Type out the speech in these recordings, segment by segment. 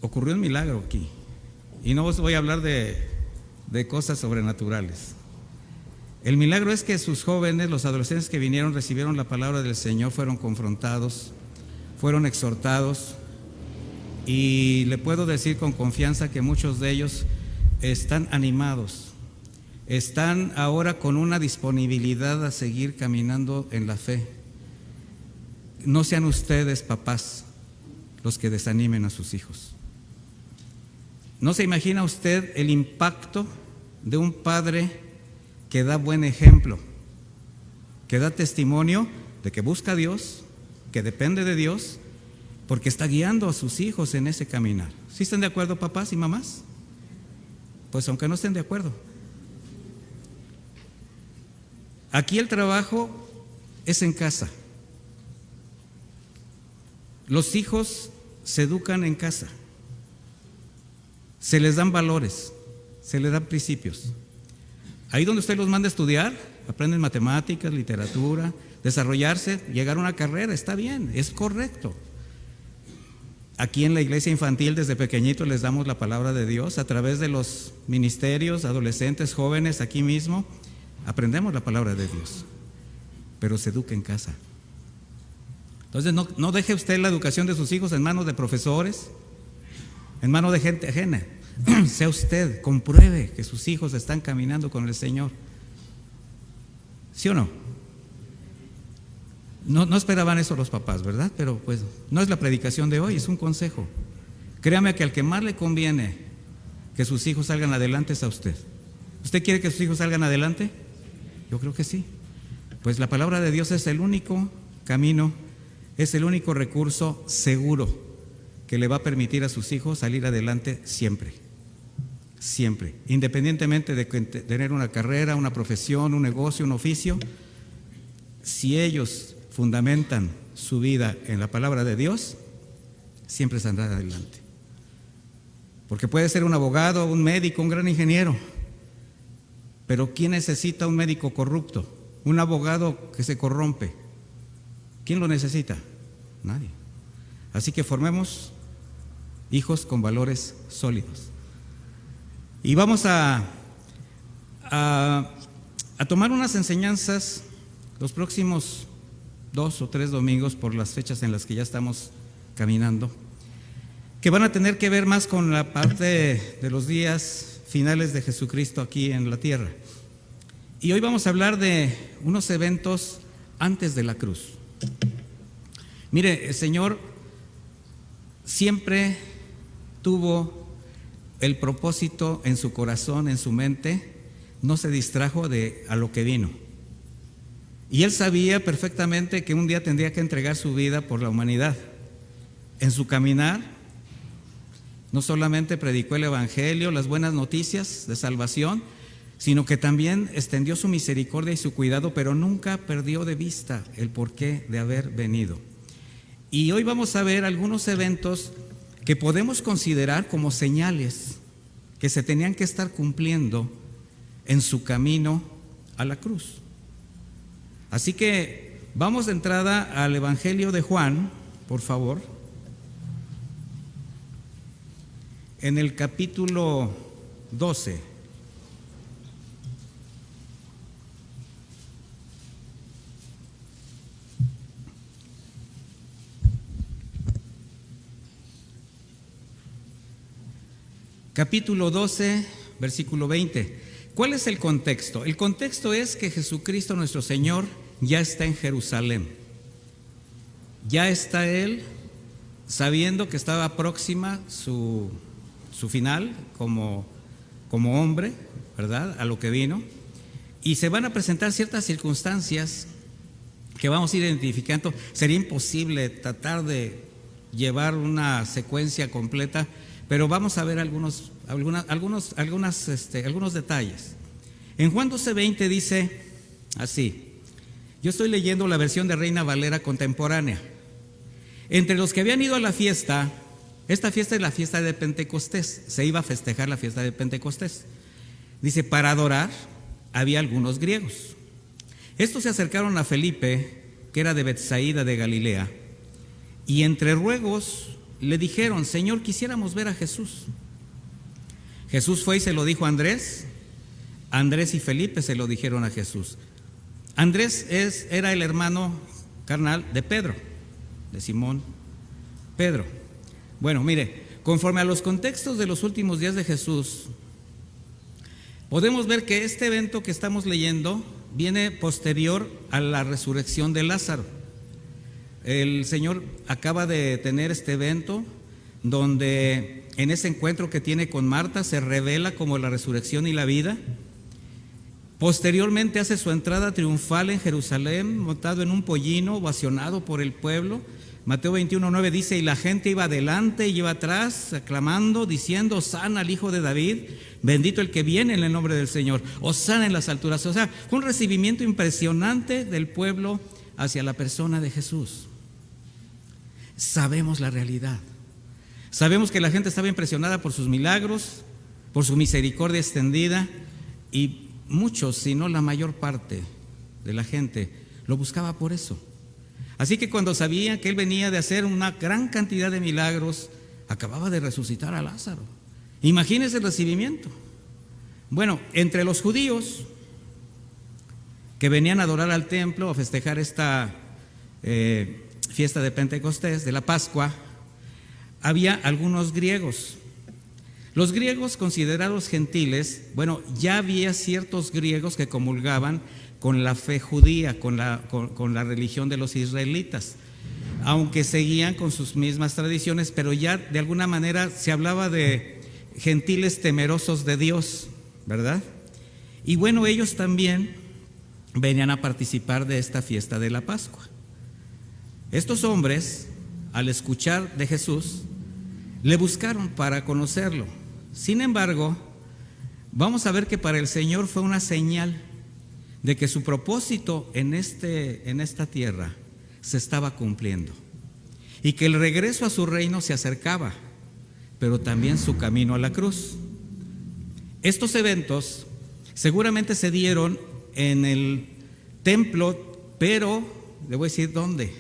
ocurrió un milagro aquí. Y no os voy a hablar de cosas sobrenaturales. El milagro es que sus jóvenes, los adolescentes que vinieron, recibieron la palabra del Señor, fueron confrontados, fueron exhortados, y le puedo decir con confianza que muchos de ellos están animados, están ahora con una disponibilidad a seguir caminando en la fe. No sean ustedes, papás, los que desanimen a sus hijos. ¿No se imagina usted el impacto de un padre que da buen ejemplo, que da testimonio de que busca a Dios, que depende de Dios, porque está guiando a sus hijos en ese caminar? ¿Sí están de acuerdo, papás y mamás? Pues aunque no estén de acuerdo. Aquí el trabajo es en casa. Los hijos se educan en casa. Se les dan valores, se les dan principios. Ahí donde usted los manda a estudiar, aprenden matemáticas, literatura, desarrollarse, llegar a una carrera, está bien, es correcto. Aquí en la iglesia infantil desde pequeñitos les damos la palabra de Dios a través de los ministerios, adolescentes, jóvenes, aquí mismo aprendemos la palabra de Dios, pero se educa en casa. Entonces no deje usted la educación de sus hijos en manos de profesores, en manos de gente ajena. Sea usted, compruebe que sus hijos están caminando con el Señor. ¿Sí o no? No esperaban eso los papás, ¿verdad? Pero pues no es la predicación de hoy, es un consejo. Créame que al que más le conviene que sus hijos salgan adelante es a usted. ¿Usted quiere que sus hijos salgan adelante? Yo creo que sí. Pues la palabra de Dios es el único camino, es el único recurso seguro que le va a permitir a sus hijos salir adelante siempre. Siempre. Independientemente de tener una carrera, una profesión, un negocio, un oficio, si ellos fundamentan su vida en la palabra de Dios, siempre saldrán adelante. Porque puede ser un abogado, un médico, un gran ingeniero, pero ¿quién necesita un médico corrupto? Un abogado que se corrompe. ¿Quién lo necesita? Nadie. Así que formemos hijos con valores sólidos. Y vamos a tomar unas enseñanzas los próximos 2 o 3 domingos, por las fechas en las que ya estamos caminando, que van a tener que ver más con la parte de los días finales de Jesucristo aquí en la tierra. Y hoy vamos a hablar de unos eventos antes de la cruz. Mire, el Señor siempre tuvo el propósito en su corazón, en su mente, no se distrajo a lo que vino. Y Él sabía perfectamente que un día tendría que entregar su vida por la humanidad. En su caminar, no solamente predicó el Evangelio, las buenas noticias de salvación, sino que también extendió su misericordia y su cuidado, pero nunca perdió de vista el porqué de haber venido. Y hoy vamos a ver algunos eventos que podemos considerar como señales que se tenían que estar cumpliendo en su camino a la cruz. Así que vamos de entrada al Evangelio de Juan, por favor, en el capítulo 12. Capítulo 12, versículo 20. ¿Cuál es el contexto? El contexto es que Jesucristo nuestro Señor ya está en Jerusalén. Ya está Él sabiendo que estaba próxima su final como hombre, ¿verdad? A lo que vino. Y se van a presentar ciertas circunstancias que vamos a ir identificando. Sería imposible tratar de llevar una secuencia completa, pero vamos a ver algunos detalles. En Juan 12:20 dice así, yo estoy leyendo la versión de Reina Valera contemporánea. Entre los que habían ido a la fiesta, esta fiesta es la fiesta de Pentecostés, se iba a festejar la fiesta de Pentecostés. Dice, para adorar había algunos griegos. Estos se acercaron a Felipe, que era de Betsaida de Galilea, y entre ruegos le dijeron: Señor, quisiéramos ver a Jesús. Jesús fue y se lo dijo a Andrés. Andrés y Felipe se lo dijeron a Jesús. Andrés era el hermano carnal de Pedro, de Simón Pedro. Bueno, mire, conforme a los contextos de los últimos días de Jesús, podemos ver que este evento que estamos leyendo viene posterior a la resurrección de Lázaro. El Señor acaba de tener este evento donde en ese encuentro que tiene con Marta se revela como la resurrección y la vida. Posteriormente hace su entrada triunfal en Jerusalén, montado en un pollino, ovacionado por el pueblo. Mateo 21:9 dice: y la gente iba adelante y iba atrás, aclamando, diciendo: Hosana al Hijo de David, bendito el que viene en el nombre del Señor, Hosana en las alturas. O sea, fue un recibimiento impresionante del pueblo hacia la persona de Jesús. Sabemos la realidad. Sabemos que la gente estaba impresionada por sus milagros, por su misericordia extendida, y muchos, si no la mayor parte de la gente, lo buscaba por eso. Así que cuando sabían que él venía de hacer una gran cantidad de milagros, acababa de resucitar a Lázaro. Imagínense el recibimiento. Bueno, entre los judíos que venían a adorar al templo, a festejar esta fiesta de Pentecostés, de la Pascua, había algunos griegos. Los griegos considerados gentiles, bueno, ya había ciertos griegos que comulgaban con la fe judía, con la religión de los israelitas, aunque seguían con sus mismas tradiciones, pero ya de alguna manera se hablaba de gentiles temerosos de Dios, ¿verdad? Y bueno, ellos también venían a participar de esta fiesta de la Pascua. Estos hombres, al escuchar de Jesús, le buscaron para conocerlo. Sin embargo, vamos a ver que para el Señor fue una señal de que su propósito en esta tierra se estaba cumpliendo y que el regreso a su reino se acercaba, pero también su camino a la cruz. Estos eventos seguramente se dieron en el templo, pero le voy a decir dónde: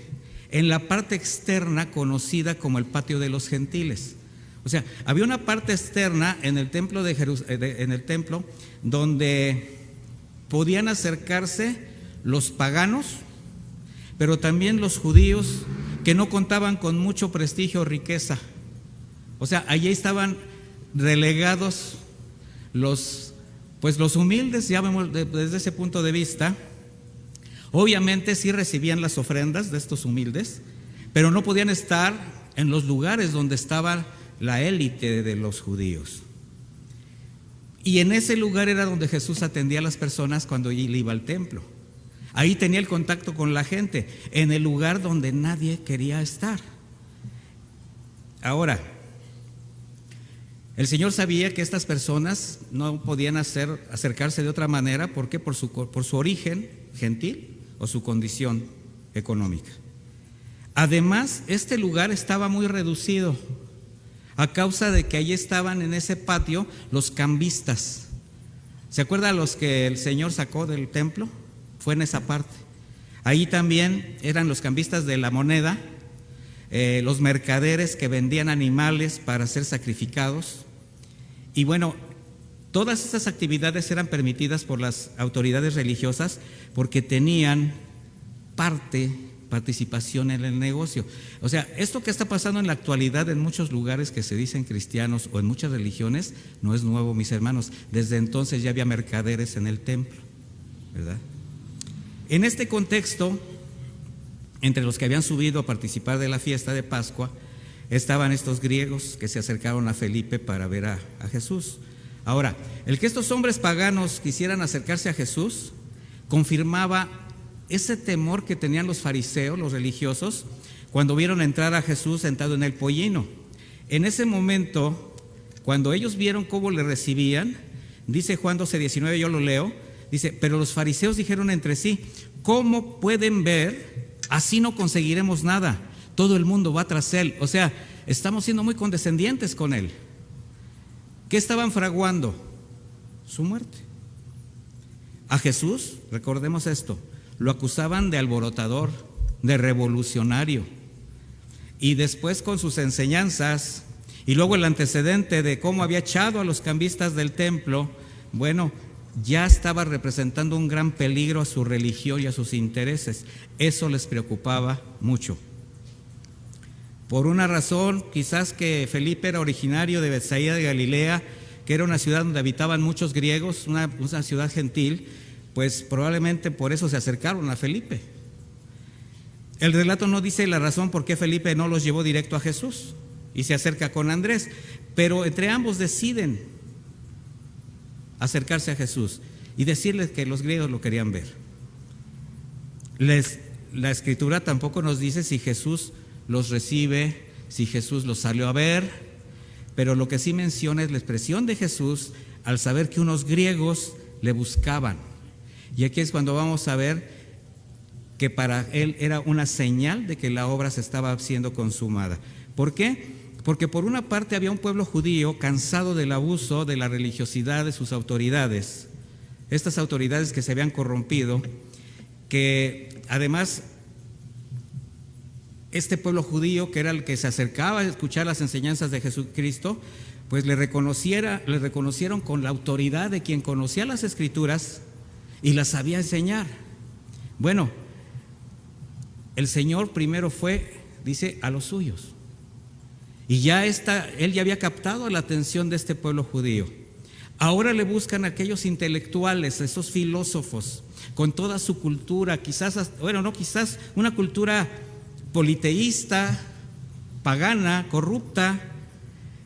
en la parte externa conocida como el patio de los gentiles. O sea, había una parte externa en el templo en el templo donde podían acercarse los paganos, pero también los judíos que no contaban con mucho prestigio o riqueza. O sea, allí estaban relegados los humildes, ya vemos desde ese punto de vista. Obviamente sí recibían las ofrendas de estos humildes, pero no podían estar en los lugares donde estaba la élite de los judíos. Y en ese lugar era donde Jesús atendía a las personas cuando él iba al templo. Ahí tenía el contacto con la gente, en el lugar donde nadie quería estar. Ahora, el Señor sabía que estas personas no podían acercarse de otra manera. ¿Por qué? Por su origen gentil o su condición económica. Además, este lugar estaba muy reducido a causa de que allí estaban en ese patio los cambistas. ¿Se acuerdan los que el Señor sacó del templo? Fue en esa parte. Ahí también eran los cambistas de la moneda, los mercaderes que vendían animales para ser sacrificados. Y bueno, todas estas actividades eran permitidas por las autoridades religiosas porque tenían participación en el negocio. O sea, esto que está pasando en la actualidad en muchos lugares que se dicen cristianos o en muchas religiones no es nuevo, mis hermanos. Desde entonces ya había mercaderes en el templo, ¿verdad? En este contexto, entre los que habían subido a participar de la fiesta de Pascua, estaban estos griegos que se acercaron a Felipe para ver a Jesús. Ahora, el que estos hombres paganos quisieran acercarse a Jesús confirmaba ese temor que tenían los fariseos, los religiosos, cuando vieron entrar a Jesús sentado en el pollino. En ese momento, cuando ellos vieron cómo le recibían, dice Juan 12:19, yo lo leo, dice: pero los fariseos dijeron entre sí: ¿cómo pueden ver? Así no conseguiremos nada. Todo el mundo va tras él. O sea, estamos siendo muy condescendientes con él. ¿Qué estaban fraguando? Su muerte. A Jesús, recordemos esto, lo acusaban de alborotador, de revolucionario. y después con sus enseñanzas, y luego el antecedente de cómo había echado a los cambistas del templo, bueno, ya estaba representando un gran peligro a su religión y a sus intereses. Eso les preocupaba mucho. Por una razón, quizás que Felipe era originario de Betsaida de Galilea, que era una ciudad donde habitaban muchos griegos, una ciudad gentil, pues probablemente por eso se acercaron a Felipe. El relato no dice la razón por qué Felipe no los llevó directo a Jesús y se acerca con Andrés, pero entre ambos deciden acercarse a Jesús y decirles que los griegos lo querían ver. La Escritura tampoco nos dice si Jesús los recibe, si Jesús los salió a ver, pero lo que sí menciona es la expresión de Jesús al saber que unos griegos le buscaban. Y aquí es cuando vamos a ver que para él era una señal de que la obra se estaba siendo consumada. ¿Por qué? Porque por una parte había un pueblo judío cansado del abuso de la religiosidad de sus autoridades, estas autoridades que se habían corrompido, que además este pueblo judío, que era el que se acercaba a escuchar las enseñanzas de Jesucristo, pues le reconocieron con la autoridad de quien conocía las Escrituras y las sabía enseñar. Bueno, el Señor primero fue, dice, a los suyos. Y él ya había captado la atención de este pueblo judío. Ahora le buscan a aquellos intelectuales, esos filósofos, con toda su cultura, quizás una cultura politeísta, pagana, corrupta,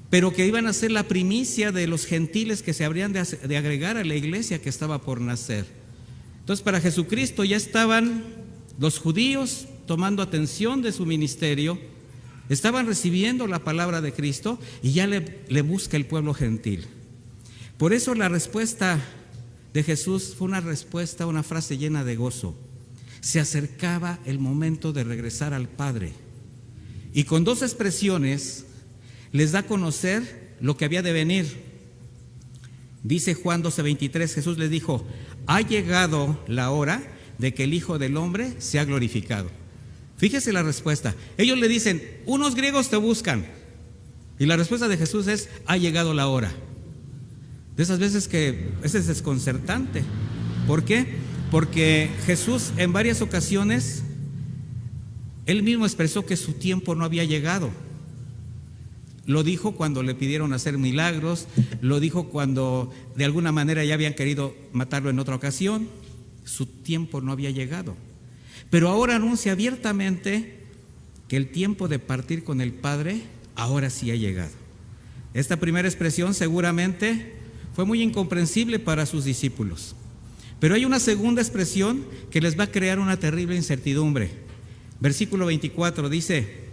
pero que iban a ser la primicia de los gentiles que se habrían de agregar a la iglesia que estaba por nacer. Entonces, para Jesucristo ya estaban los judíos tomando atención de su ministerio, estaban recibiendo la palabra de Cristo y ya le busca el pueblo gentil. Por eso la respuesta de Jesús fue una frase llena de gozo. Se acercaba el momento de regresar al Padre. Y con dos expresiones les da a conocer lo que había de venir. Dice Juan 12:23, Jesús les dijo: ha llegado la hora de que el Hijo del Hombre sea glorificado. Fíjese la respuesta. Ellos le dicen: unos griegos te buscan. Y la respuesta de Jesús es: ha llegado la hora. De esas veces que es desconcertante. ¿Por qué? Porque Jesús en varias ocasiones, él mismo expresó que su tiempo no había llegado. Lo dijo cuando le pidieron hacer milagros, lo dijo cuando de alguna manera ya habían querido matarlo en otra ocasión. Su tiempo no había llegado. Pero ahora anuncia abiertamente que el tiempo de partir con el Padre ahora sí ha llegado. Esta primera expresión seguramente fue muy incomprensible para sus discípulos. Pero hay una segunda expresión que les va a crear una terrible incertidumbre. Versículo 24 dice: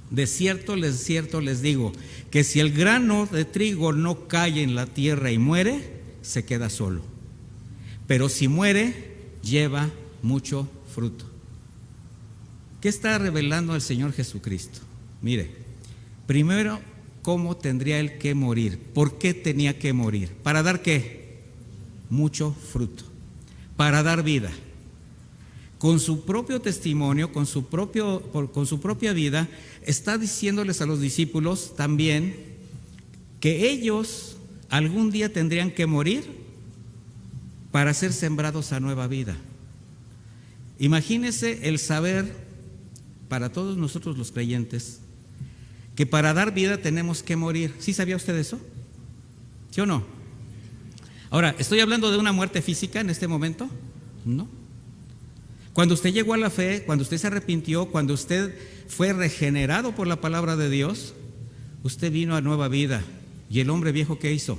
de cierto les digo, que si el grano de trigo no cae en la tierra y muere, se queda solo. Pero si muere, lleva mucho fruto. ¿Qué está revelando el Señor Jesucristo? Mire, primero, ¿cómo tendría Él que morir? ¿Por qué tenía que morir? ¿Para dar qué? Mucho fruto. Para dar vida. Con su propio testimonio, con su propia vida, está diciéndoles a los discípulos también que ellos algún día tendrían que morir para ser sembrados a nueva vida. Imagínese el saber, para todos nosotros los creyentes, que para dar vida tenemos que morir. ¿Sí sabía usted eso? ¿Sí o no? Ahora, ¿estoy hablando de una muerte física en este momento? No. Cuando usted llegó a la fe, cuando usted se arrepintió, cuando usted fue regenerado por la palabra de Dios, usted vino a nueva vida. ¿Y el hombre viejo qué hizo?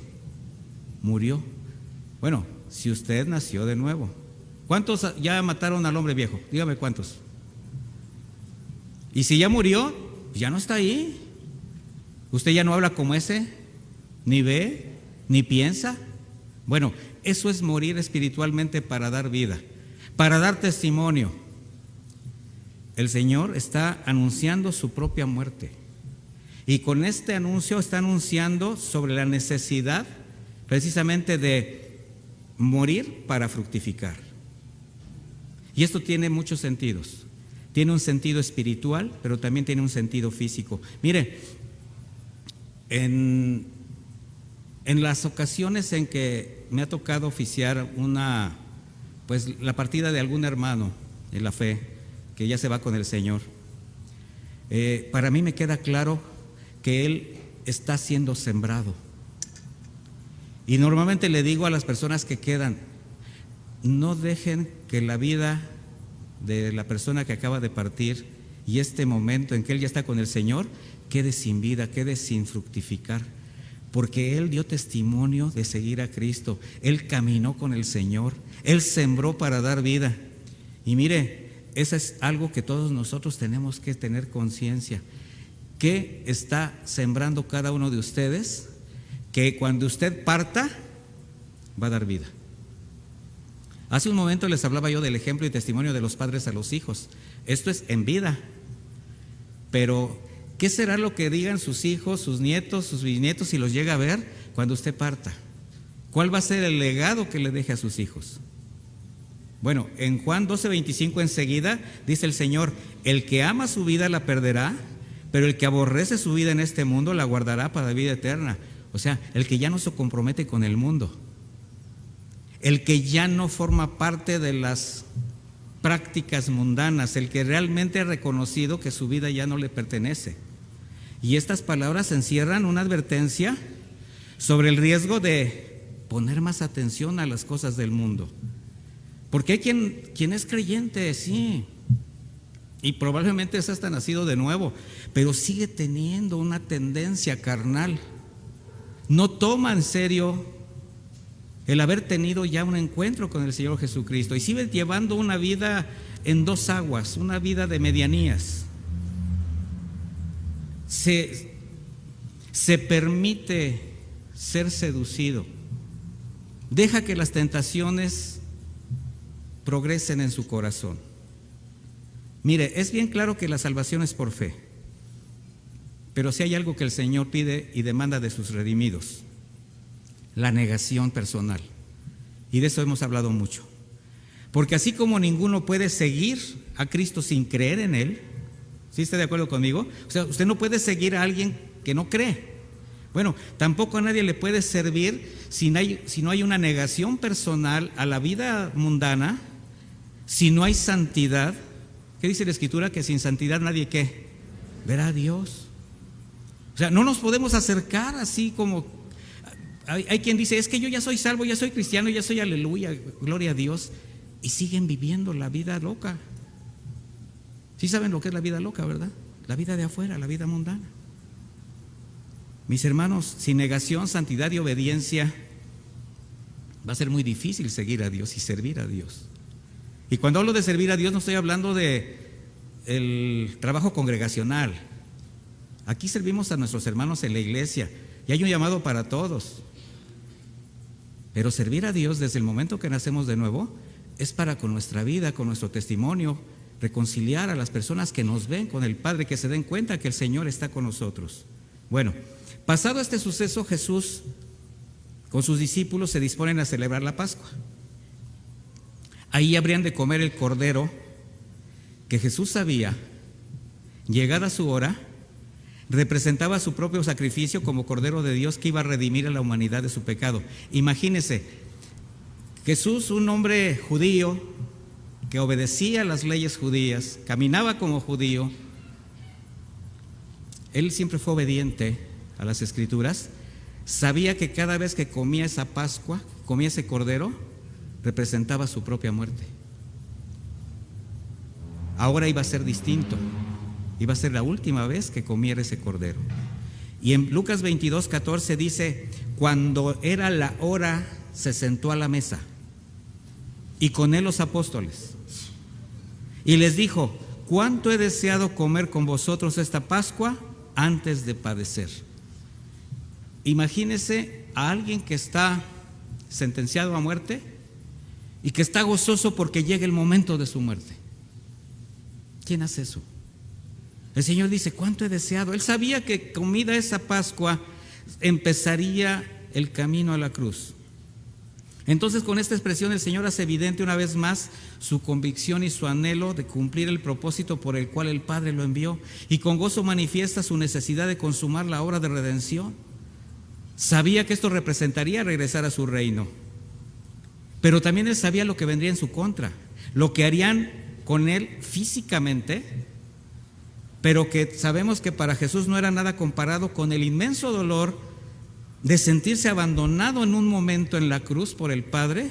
Murió. Bueno, si usted nació de nuevo. ¿Cuántos ya mataron al hombre viejo? Dígame cuántos. Y si ya murió, ya no está ahí. Usted ya no habla como ese, ni ve, ni piensa. Bueno, eso es morir espiritualmente para dar vida, para dar testimonio. El Señor está anunciando su propia muerte. Y con este anuncio está anunciando sobre la necesidad precisamente de morir para fructificar. Y esto tiene muchos sentidos. Tiene un sentido espiritual, pero también tiene un sentido físico. Mire, en las ocasiones en que me ha tocado oficiar la partida de algún hermano en la fe, que ya se va con el Señor, para mí me queda claro que él está siendo sembrado. Y normalmente le digo a las personas que quedan, no dejen que la vida de la persona que acaba de partir y este momento en que él ya está con el Señor quede sin vida, quede sin fructificar, porque él dio testimonio de seguir a Cristo, él caminó con el Señor, él sembró para dar vida. Y mire, eso es algo que todos nosotros tenemos que tener conciencia. ¿Qué está sembrando cada uno de ustedes? Que cuando usted parta va a dar vida. Hace un momento les hablaba yo del ejemplo y testimonio de los padres a los hijos. Esto es en vida. Pero ¿qué será lo que digan sus hijos, sus nietos, sus bisnietos si los llega a ver cuando usted parta? ¿Cuál va a ser el legado que le deje a sus hijos? Bueno, en Juan 12:25 enseguida dice el Señor: el que ama su vida la perderá, pero el que aborrece su vida en este mundo la guardará para la vida eterna. O sea, el que ya no se compromete con el mundo, el que ya no forma parte de las prácticas mundanas, el que realmente ha reconocido que su vida ya no le pertenece. Y estas palabras encierran una advertencia sobre el riesgo de poner más atención a las cosas del mundo. Porque hay quien es creyente, sí, y probablemente es hasta nacido de nuevo, pero sigue teniendo una tendencia carnal. No toma en serio el haber tenido ya un encuentro con el Señor Jesucristo y sigue llevando una vida en dos aguas, una vida de medianías. Se permite ser seducido, deja que las tentaciones progresen en su corazón. Mire, es bien claro que la salvación es por fe, pero si hay algo que el Señor pide y demanda de sus redimidos: la negación personal. Y de eso hemos hablado mucho. Porque así como ninguno puede seguir a Cristo sin creer en Él, ¿sí está de acuerdo conmigo? O sea, usted no puede seguir a alguien que no cree. Bueno, tampoco a nadie le puede servir si no hay una negación personal a la vida mundana, si no hay santidad. ¿Qué dice la Escritura? Que sin santidad nadie ¿qué? Verá a Dios. O sea, no nos podemos acercar así como... Hay quien dice, es que yo ya soy salvo, ya soy cristiano, ya soy aleluya, gloria a Dios, y siguen viviendo la vida loca. Sí saben lo que es la vida loca, ¿verdad? La vida de afuera, la vida mundana. Mis hermanos, sin negación, santidad y obediencia va a ser muy difícil seguir a Dios y servir a Dios. Y cuando hablo de servir a Dios no estoy hablando de el trabajo congregacional. Aquí servimos a nuestros hermanos en la iglesia y hay un llamado para todos. Pero servir a Dios desde el momento que nacemos de nuevo es para con nuestra vida, con nuestro testimonio, reconciliar a las personas que nos ven con el Padre, que se den cuenta que el Señor está con nosotros. Bueno, pasado este suceso, Jesús con sus discípulos se disponen a celebrar la Pascua. Ahí habrían de comer el cordero que Jesús sabía, llegada su hora, representaba su propio sacrificio como Cordero de Dios que iba a redimir a la humanidad de su pecado. Imagínense, Jesús, un hombre judío que obedecía las leyes judías, caminaba como judío, él siempre fue obediente a las Escrituras, sabía que cada vez que comía esa Pascua, comía ese cordero, representaba su propia muerte. Ahora iba a ser distinto. Iba a ser la última vez que comiera ese cordero. Y en Lucas 22:14 dice: cuando era la hora, se sentó a la mesa y con él los apóstoles. Y les dijo: cuánto he deseado comer con vosotros esta Pascua antes de padecer. Imagínese a alguien que está sentenciado a muerte y que está gozoso porque llega el momento de su muerte. ¿Quién hace eso? El Señor dice: cuánto he deseado. Él sabía que comida esa Pascua empezaría el camino a la cruz. Entonces, con esta expresión el Señor hace evidente una vez más su convicción y su anhelo de cumplir el propósito por el cual el Padre lo envió, y con gozo manifiesta su necesidad de consumar la obra de redención. Sabía que esto representaría regresar a su reino, pero también él sabía lo que vendría en su contra, lo que harían con él físicamente, pero que sabemos que para Jesús no era nada comparado con el inmenso dolor de sentirse abandonado en un momento en la cruz por el Padre,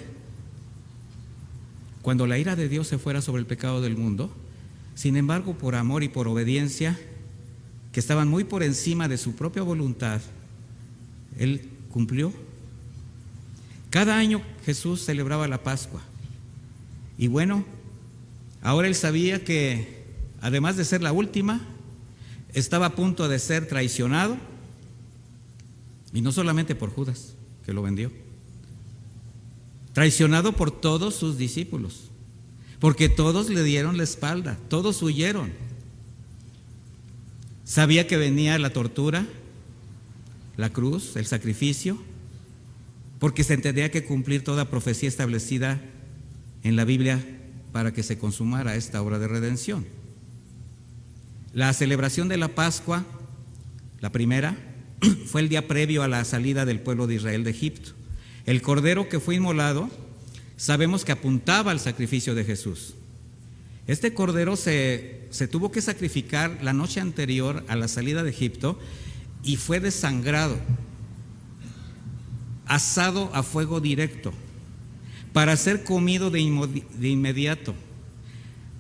cuando la ira de Dios se fuera sobre el pecado del mundo. Sin embargo, por amor y por obediencia, que estaban muy por encima de su propia voluntad, Él cumplió. Cada año Jesús celebraba la Pascua. Y bueno, ahora Él sabía que, además de ser la última, estaba a punto de ser traicionado. Y no solamente por Judas, que lo vendió, traicionado por todos sus discípulos, porque todos le dieron la espalda, todos huyeron. Sabía que venía la tortura, la cruz, el sacrificio, porque se tendría que cumplir toda profecía establecida en la Biblia para que se consumara esta obra de redención. La celebración de la Pascua, la primera, fue el día previo a la salida del pueblo de Israel de Egipto. El cordero que fue inmolado, sabemos que apuntaba al sacrificio de Jesús. Este cordero se tuvo que sacrificar la noche anterior a la salida de Egipto y fue desangrado, asado a fuego directo, para ser comido de inmediato.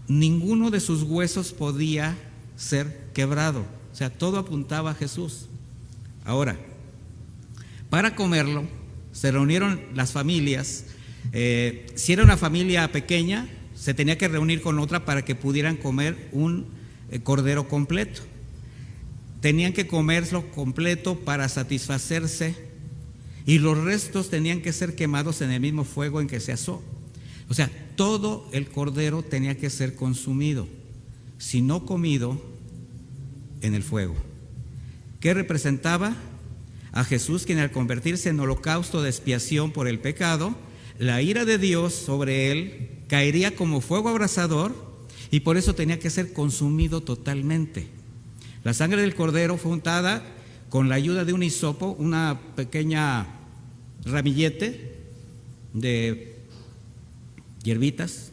Ninguno de sus huesos podía ser quebrado, o sea, todo apuntaba a Jesús. Ahora, para comerlo, se reunieron las familias. Si era una familia pequeña, se tenía que reunir con otra para que pudieran comer un cordero completo. Tenían que comerlo completo para satisfacerse, y los restos tenían que ser quemados en el mismo fuego en que se asó. O sea, todo el cordero tenía que ser consumido, si no comido, en el fuego. ¿Qué representaba? A Jesús, quien al convertirse en holocausto de expiación por el pecado, la ira de Dios sobre él caería como fuego abrasador, y por eso tenía que ser consumido totalmente. La sangre del cordero fue untada con la ayuda de un hisopo, una pequeña ramillete de hierbitas,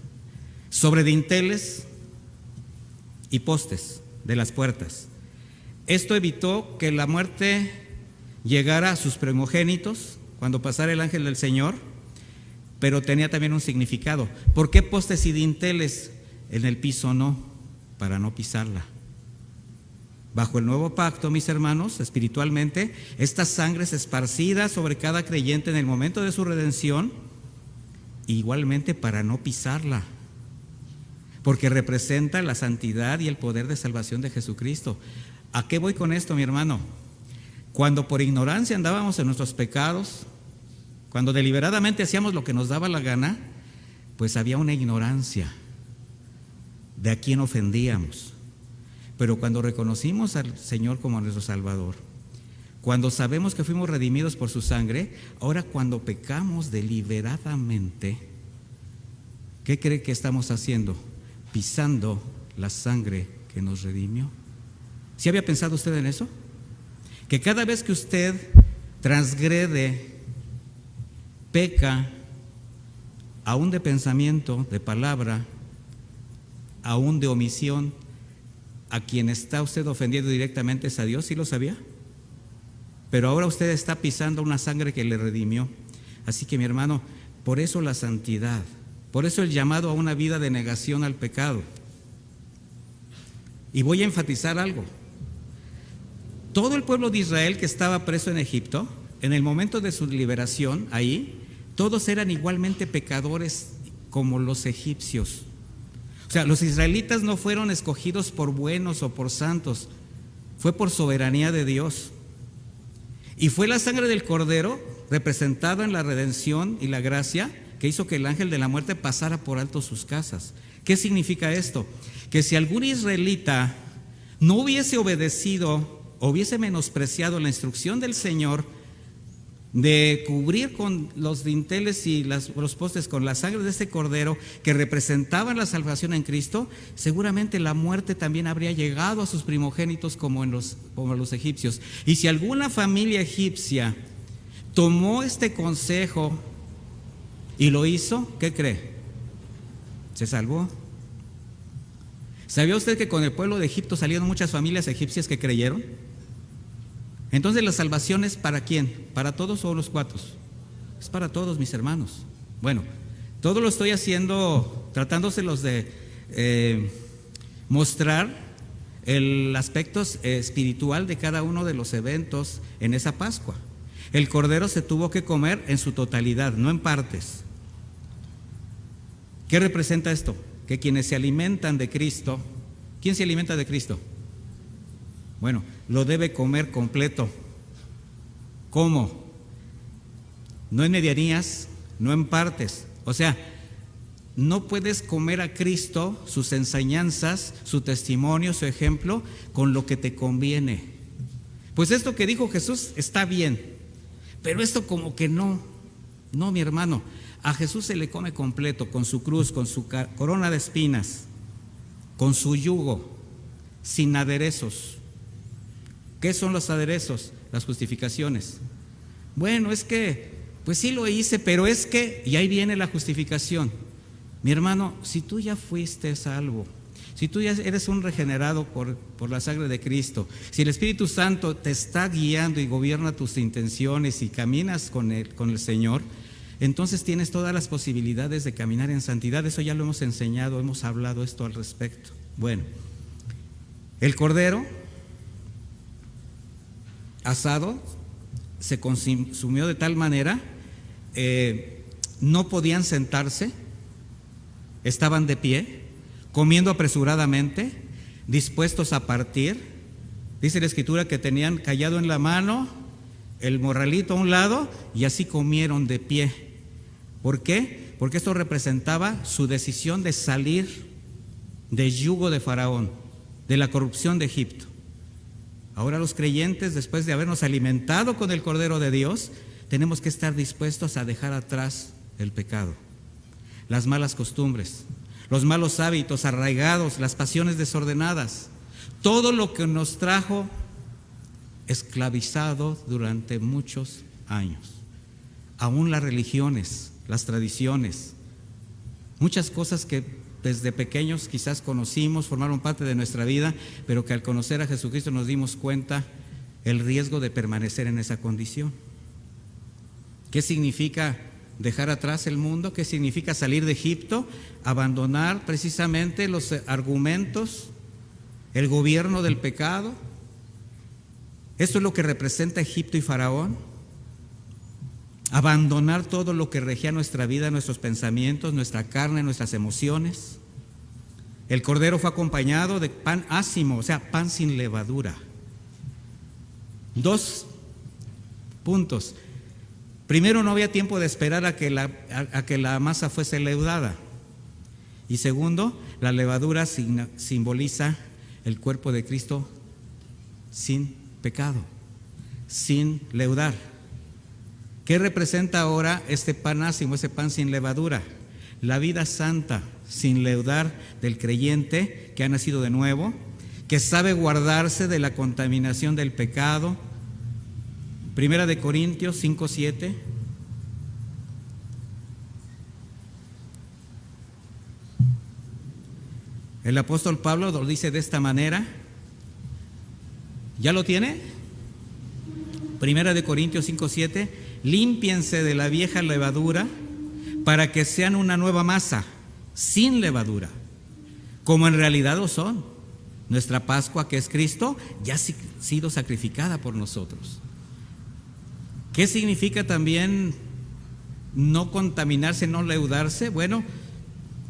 sobre dinteles y postes de las puertas. Esto evitó que la muerte llegara a sus primogénitos cuando pasara el ángel del Señor, pero tenía también un significado. ¿Por qué postes y dinteles? En el piso no, para no pisarla. Bajo el nuevo pacto, mis hermanos, espiritualmente, esta sangre es esparcida sobre cada creyente en el momento de su redención, igualmente para no pisarla, porque representa la santidad y el poder de salvación de Jesucristo. ¿A qué voy con esto, mi hermano? Cuando por ignorancia andábamos en nuestros pecados, cuando deliberadamente hacíamos lo que nos daba la gana, pues había una ignorancia de a quién ofendíamos. Pero cuando reconocimos al Señor como nuestro Salvador, cuando sabemos que fuimos redimidos por su sangre, ahora cuando pecamos deliberadamente, ¿qué cree que estamos haciendo? Pisando la sangre que nos redimió. ¿Sí había pensado usted en eso? Que cada vez que usted transgrede, peca, aún de pensamiento, de palabra, aún de omisión, a quien está usted ofendiendo directamente es a Dios. ¿Sí lo sabía? Pero ahora usted está pisando una sangre que le redimió. Así que, mi hermano, por eso la santidad, por eso el llamado a una vida de negación al pecado. Y voy a enfatizar algo. Todo el pueblo de Israel que estaba preso en Egipto, en el momento de su liberación, ahí, todos eran igualmente pecadores como los egipcios. O sea, los israelitas no fueron escogidos por buenos o por santos, fue por soberanía de Dios. Y fue la sangre del cordero, representada en la redención y la gracia, que hizo que el ángel de la muerte pasara por alto sus casas. ¿Qué significa esto? Que si algún israelita no hubiese obedecido o hubiese menospreciado la instrucción del Señor de cubrir con los dinteles y los postes con la sangre de este cordero que representaban la salvación en Cristo, seguramente la muerte también habría llegado a sus primogénitos como los egipcios. Y si alguna familia egipcia tomó este consejo y lo hizo, ¿qué cree? Se salvó. ¿Sabía usted que con el pueblo de Egipto salieron muchas familias egipcias que creyeron? Entonces, ¿la salvación es para quién? ¿Para todos o los cuantos? Es para todos, mis hermanos. Bueno, todo lo estoy haciendo, tratándoselos de mostrar el aspecto espiritual de cada uno de los eventos en esa Pascua. El cordero se tuvo que comer en su totalidad, no en partes. ¿Qué representa esto? Que quienes se alimentan de Cristo, ¿quién se alimenta de Cristo? Bueno, lo debe comer completo. ¿Cómo? No en medianías, no en partes. O sea, no puedes comer a Cristo, sus enseñanzas, su testimonio, su ejemplo, con lo que te conviene. Pues esto que dijo Jesús está bien, pero esto como que no. No, mi hermano, a Jesús se le come completo, con su cruz, con su corona de espinas, con su yugo, sin aderezos. ¿Qué son los aderezos? Las justificaciones. Bueno, es que, pues sí lo hice, pero es que, y ahí viene la justificación. Mi hermano, si tú ya fuiste salvo, si tú ya eres un regenerado por la sangre de Cristo, si el Espíritu Santo te está guiando y gobierna tus intenciones y caminas con el Señor, entonces tienes todas las posibilidades de caminar en santidad. Eso ya lo hemos enseñado, hemos hablado esto al respecto. Bueno, el cordero asado se consumió de tal manera, no podían sentarse, estaban de pie, comiendo apresuradamente, dispuestos a partir. Dice la Escritura que tenían cayado en la mano el morralito a un lado y así comieron de pie. ¿Por qué? Porque esto representaba su decisión de salir del yugo de Faraón, de la corrupción de Egipto. Ahora los creyentes, después de habernos alimentado con el Cordero de Dios, tenemos que estar dispuestos a dejar atrás el pecado, las malas costumbres, los malos hábitos arraigados, las pasiones desordenadas, todo lo que nos trajo esclavizado durante muchos años. Aún las religiones, las tradiciones, muchas cosas que desde pequeños quizás conocimos, formaron parte de nuestra vida, pero que al conocer a Jesucristo nos dimos cuenta el riesgo de permanecer en esa condición. ¿Qué significa dejar atrás el mundo? ¿Qué significa salir de Egipto? Abandonar precisamente los argumentos, el gobierno del pecado. Esto es lo que representa Egipto y Faraón. Abandonar todo lo que regía nuestra vida, nuestros pensamientos, nuestra carne, nuestras emociones. El cordero fue acompañado de pan ácimo, o sea, pan sin levadura. 2 puntos. Primero, no había tiempo de esperar a que la masa fuese leudada. Y segundo, la levadura simboliza el cuerpo de Cristo sin pecado, sin leudar. ¿Qué representa ahora este pan ácimo, ese pan sin levadura? La vida santa, sin leudar del creyente que ha nacido de nuevo, que sabe guardarse de la contaminación del pecado. Primera de Corintios 5:7. El apóstol Pablo lo dice de esta manera. ¿Ya lo tiene? Primera de Corintios 5:7. Límpiense de la vieja levadura para que sean una nueva masa, sin levadura, como en realidad lo son. Nuestra Pascua, que es Cristo, ya ha sido sacrificada por nosotros. ¿Qué significa también no contaminarse, no leudarse? Bueno,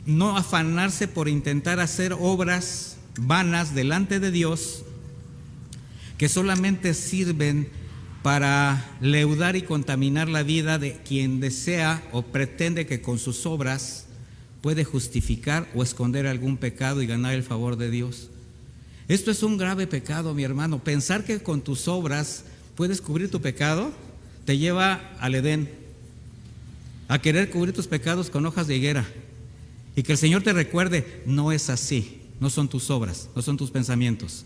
no afanarse por intentar hacer obras vanas delante de Dios que solamente sirven para leudar y contaminar la vida de quien desea o pretende que con sus obras puede justificar o esconder algún pecado y ganar el favor de Dios. Esto es un grave pecado, mi hermano. Pensar que con tus obras puedes cubrir tu pecado, te lleva al Edén, a querer cubrir tus pecados con hojas de higuera, y que el Señor te recuerde, no es así, no son tus obras, no son tus pensamientos.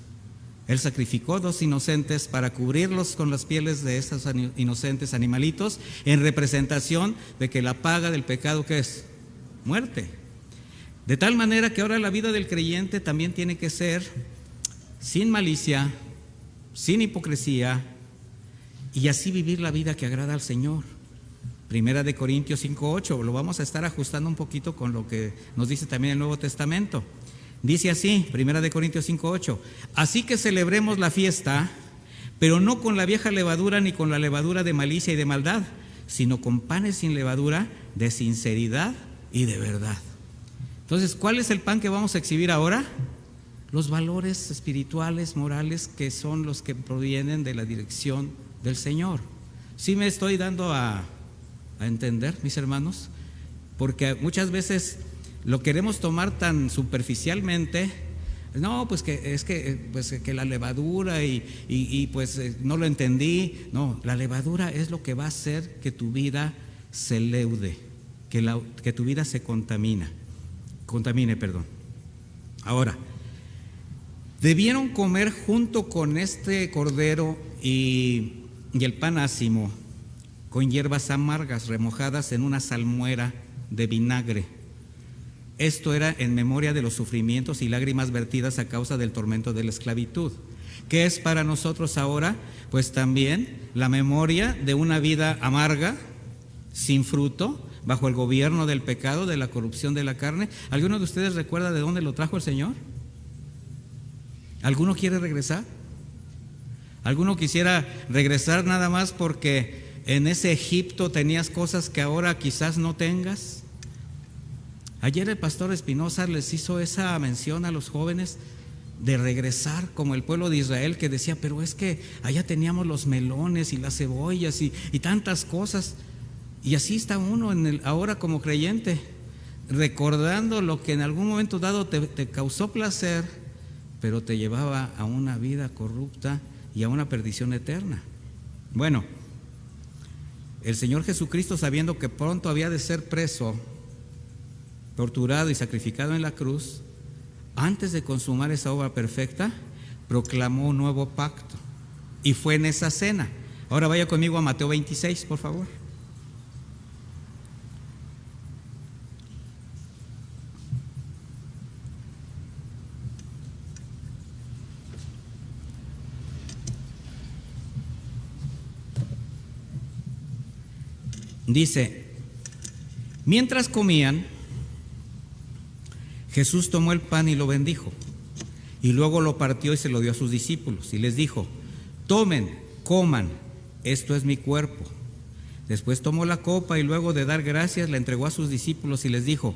Él sacrificó 2 inocentes para cubrirlos con las pieles de esos inocentes animalitos, en representación de que la paga del pecado, ¿qué es? Muerte. De tal manera que ahora la vida del creyente también tiene que ser sin malicia, sin hipocresía, y así vivir la vida que agrada al Señor. Primera de Corintios 5:8, lo vamos a estar ajustando un poquito con lo que nos dice también el Nuevo Testamento. Dice así, Primera de Corintios 5:8, así que celebremos la fiesta, pero no con la vieja levadura ni con la levadura de malicia y de maldad, sino con panes sin levadura, de sinceridad y de verdad. Entonces, ¿cuál es el pan que vamos a exhibir ahora? Los valores espirituales, morales, que son los que provienen de la dirección del Señor. ¿Sí me estoy dando a entender, mis hermanos? Porque muchas veces lo queremos tomar tan superficialmente. No, pues que la levadura y no lo entendí. No, la levadura es lo que va a hacer que tu vida se leude, que tu vida se contamine. Ahora, debieron comer junto con este cordero y el pan ácimo, con hierbas amargas remojadas en una salmuera de vinagre. Esto era en memoria de los sufrimientos y lágrimas vertidas a causa del tormento de la esclavitud. ¿Qué es para nosotros ahora? Pues también la memoria de una vida amarga, sin fruto, bajo el gobierno del pecado, de la corrupción de la carne. ¿Alguno de ustedes recuerda de dónde lo trajo el Señor? ¿Alguno quiere regresar? ¿Alguno quisiera regresar nada más porque en ese Egipto tenías cosas que ahora quizás no tengas? Ayer el pastor Espinosa les hizo esa mención a los jóvenes de regresar como el pueblo de Israel, que decía, pero es que allá teníamos los melones y las cebollas y tantas cosas. Y así está uno ahora como creyente, recordando lo que en algún momento dado te causó placer, pero te llevaba a una vida corrupta y a una perdición eterna. Bueno, el Señor Jesucristo, sabiendo que pronto había de ser preso, torturado y sacrificado en la cruz, antes de consumar esa obra perfecta, proclamó un nuevo pacto, y fue en esa cena. Ahora vaya conmigo a Mateo 26, por favor. Dice, mientras comían, Jesús tomó el pan y lo bendijo, y luego lo partió y se lo dio a sus discípulos, y les dijo, tomen, coman, esto es mi cuerpo. Después tomó la copa y luego de dar gracias la entregó a sus discípulos y les dijo,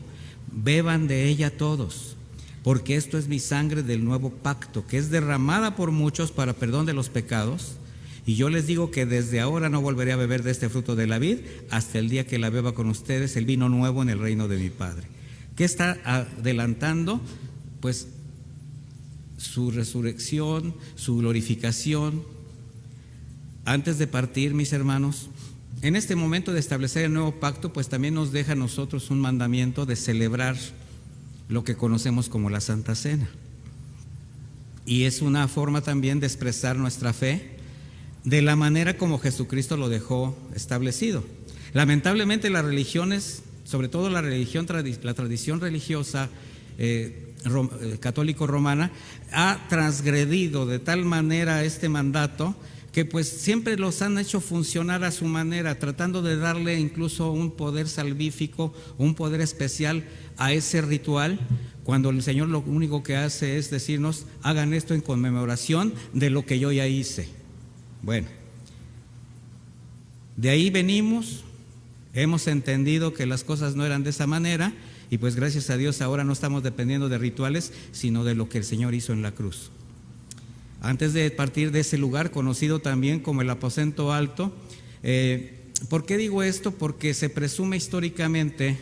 beban de ella todos, porque esto es mi sangre del nuevo pacto, que es derramada por muchos para perdón de los pecados. Y yo les digo que desde ahora no volveré a beber de este fruto de la vid hasta el día que la beba con ustedes el vino nuevo en el reino de mi Padre. ¿Qué está adelantando? Pues su resurrección, su glorificación. Antes de partir, mis hermanos, en este momento de establecer el nuevo pacto, pues también nos deja a nosotros un mandamiento de celebrar lo que conocemos como la Santa Cena. Y es una forma también de expresar nuestra fe de la manera como Jesucristo lo dejó establecido. Lamentablemente las religiones, sobre todo la tradición religiosa católico-romana, ha transgredido de tal manera este mandato que pues siempre los han hecho funcionar a su manera, tratando de darle incluso un poder salvífico, un poder especial a ese ritual, cuando el Señor lo único que hace es decirnos, hagan esto en conmemoración de lo que yo ya hice. Bueno, de ahí venimos, hemos entendido que las cosas no eran de esa manera y pues gracias a Dios ahora no estamos dependiendo de rituales, sino de lo que el Señor hizo en la cruz. Antes de partir de ese lugar, conocido también como el aposento alto, ¿por qué digo esto? Porque se presume históricamente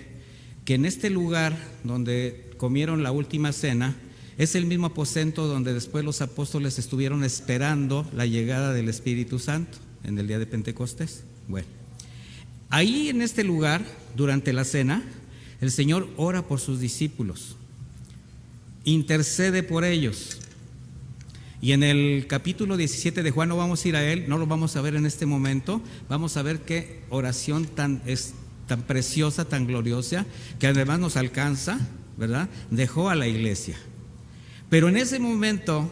que en este lugar donde comieron la última cena, es el mismo aposento donde después los apóstoles estuvieron esperando la llegada del Espíritu Santo. en el día de Pentecostés. Bueno, ahí en este lugar, durante la cena, el Señor ora por sus discípulos, intercede por ellos. Y en el capítulo 17 de Juan, no vamos a ir a él, no lo vamos a ver en este momento, vamos a ver qué oración tan preciosa, tan gloriosa, que además nos alcanza, ¿verdad? Dejó a la iglesia. Pero en ese momento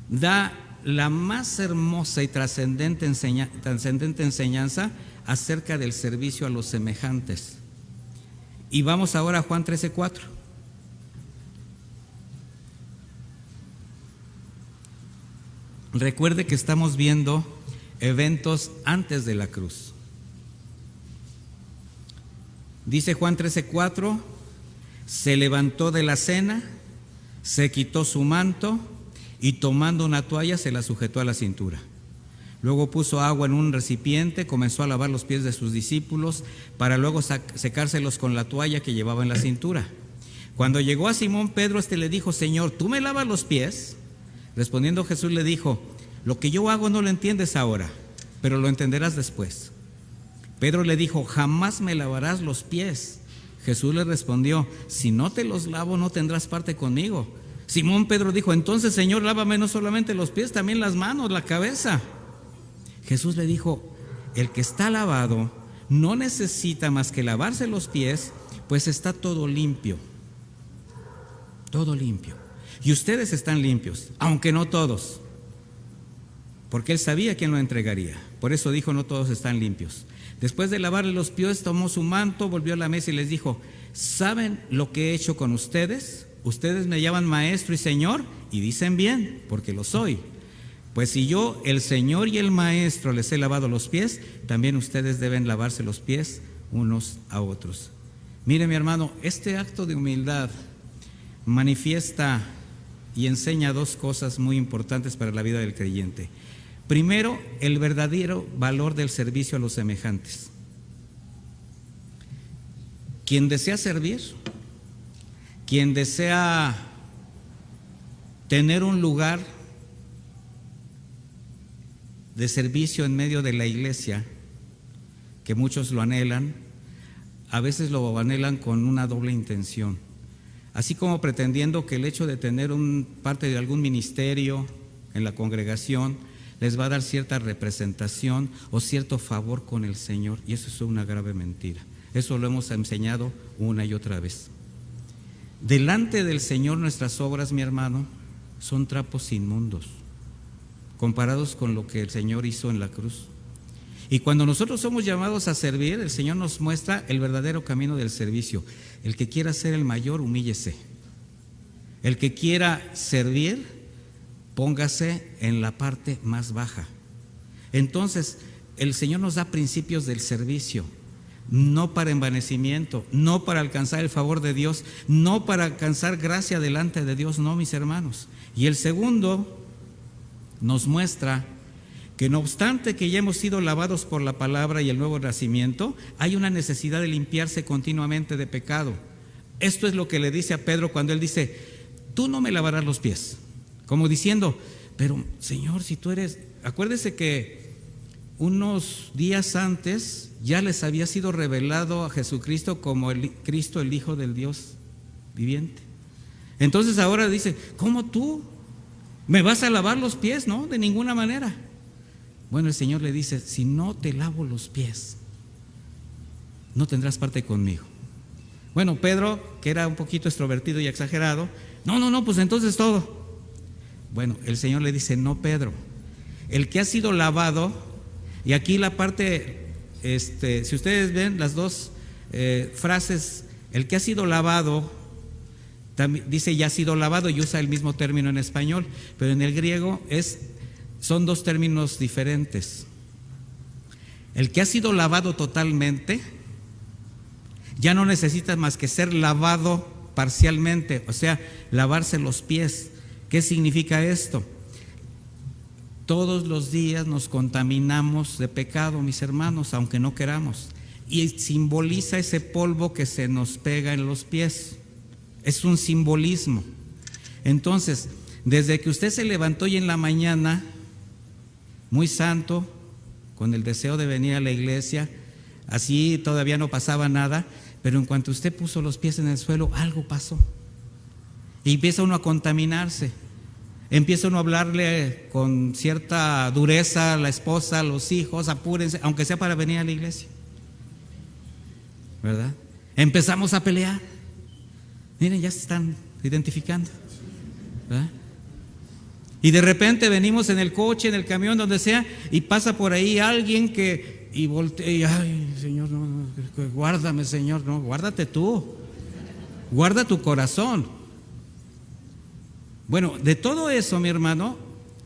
da la más hermosa y trascendente enseñanza acerca del servicio a los semejantes. Y vamos ahora a Juan 13:4. Recuerde que estamos viendo eventos antes de la cruz. Dice Juan 13:4, se levantó de la cena, se quitó su manto y tomando una toalla se la sujetó a la cintura. Luego puso agua en un recipiente, comenzó a lavar los pies de sus discípulos para luego secárselos con la toalla que llevaba en la cintura. Cuando llegó a Simón Pedro, le dijo: Señor, ¿tú me lavas los pies? Respondiendo Jesús le dijo: lo que yo hago no lo entiendes ahora, pero lo entenderás después. Pedro le dijo: jamás me lavarás los pies. Jesús le respondió: si no te los lavo, no tendrás parte conmigo. Simón Pedro dijo: entonces, Señor, lávame no solamente los pies, también las manos, la cabeza. Jesús le dijo: el que está lavado no necesita más que lavarse los pies, pues está todo limpio. Todo limpio. Y ustedes están limpios, aunque no todos, porque él sabía quién lo entregaría. Por eso dijo: no todos están limpios. Después de lavarle los pies, tomó su manto, volvió a la mesa y les dijo: ¿saben lo que he hecho con ustedes? Ustedes me llaman maestro y señor, y dicen bien, porque lo soy. Pues si yo, el Señor y el Maestro, les he lavado los pies, también ustedes deben lavarse los pies unos a otros. Mire, mi hermano, este acto de humildad manifiesta y enseña dos cosas muy importantes para la vida del creyente. Primero, el verdadero valor del servicio a los semejantes. Quien desea servir, quien desea tener un lugar de servicio en medio de la iglesia, que muchos lo anhelan, a veces lo anhelan con una doble intención, así como pretendiendo que el hecho de tener parte de algún ministerio en la congregación les va a dar cierta representación o cierto favor con el Señor, y eso es una grave mentira. Eso lo hemos enseñado una y otra vez. Delante del Señor nuestras obras, mi hermano, son trapos inmundos comparados con lo que el Señor hizo en la cruz. Y cuando nosotros somos llamados a servir, el Señor nos muestra el verdadero camino del servicio. El que quiera ser el mayor, humíllese. El que quiera servir, póngase en la parte más baja. Entonces, el Señor nos da principios del servicio, no para envanecimiento, no para alcanzar el favor de Dios, no para alcanzar gracia delante de Dios, no, mis hermanos. Y el segundo nos muestra que no obstante que ya hemos sido lavados por la palabra y el nuevo nacimiento, hay una necesidad de limpiarse continuamente de pecado. Esto es lo que le dice a Pedro cuando él dice: tú no me lavarás los pies, como diciendo: pero Señor, si tú eres... Acuérdese que unos días antes ya les había sido revelado a Jesucristo como Cristo, el Hijo del Dios viviente. Entonces ahora dice: ¿cómo tú me vas a lavar los pies? No, de ninguna manera. Bueno, el Señor le dice: si no te lavo los pies, no tendrás parte conmigo. Bueno, Pedro, que era un poquito extrovertido y exagerado: no, pues entonces todo. Bueno, el Señor le dice: no, Pedro, el que ha sido lavado, y aquí la parte, si ustedes ven las dos frases, el que ha sido lavado, también dice ya ha sido lavado y usa el mismo término en español, pero en el griego son dos términos diferentes. El que ha sido lavado totalmente ya no necesita más que ser lavado parcialmente, o sea, lavarse los pies. ¿Qué significa esto? Todos los días nos contaminamos de pecado, mis hermanos, aunque no queramos, y simboliza ese polvo que se nos pega en los pies. Es un simbolismo. Entonces, desde que usted se levantó y en la mañana, muy santo, con el deseo de venir a la iglesia, así todavía no pasaba nada, pero en cuanto usted puso los pies en el suelo, algo pasó. Y empieza uno a contaminarse, empieza uno a hablarle con cierta dureza a la esposa, a los hijos, apúrense, aunque sea para venir a la iglesia, ¿verdad? Empezamos a pelear. Miren, ya se están identificando, ¿verdad? Y de repente venimos en el coche, en el camión, donde sea, y pasa por ahí alguien y voltea y, ay, Señor, no, guárdame, Señor, no, guárdate tú, guarda tu corazón. Bueno, de todo eso, mi hermano,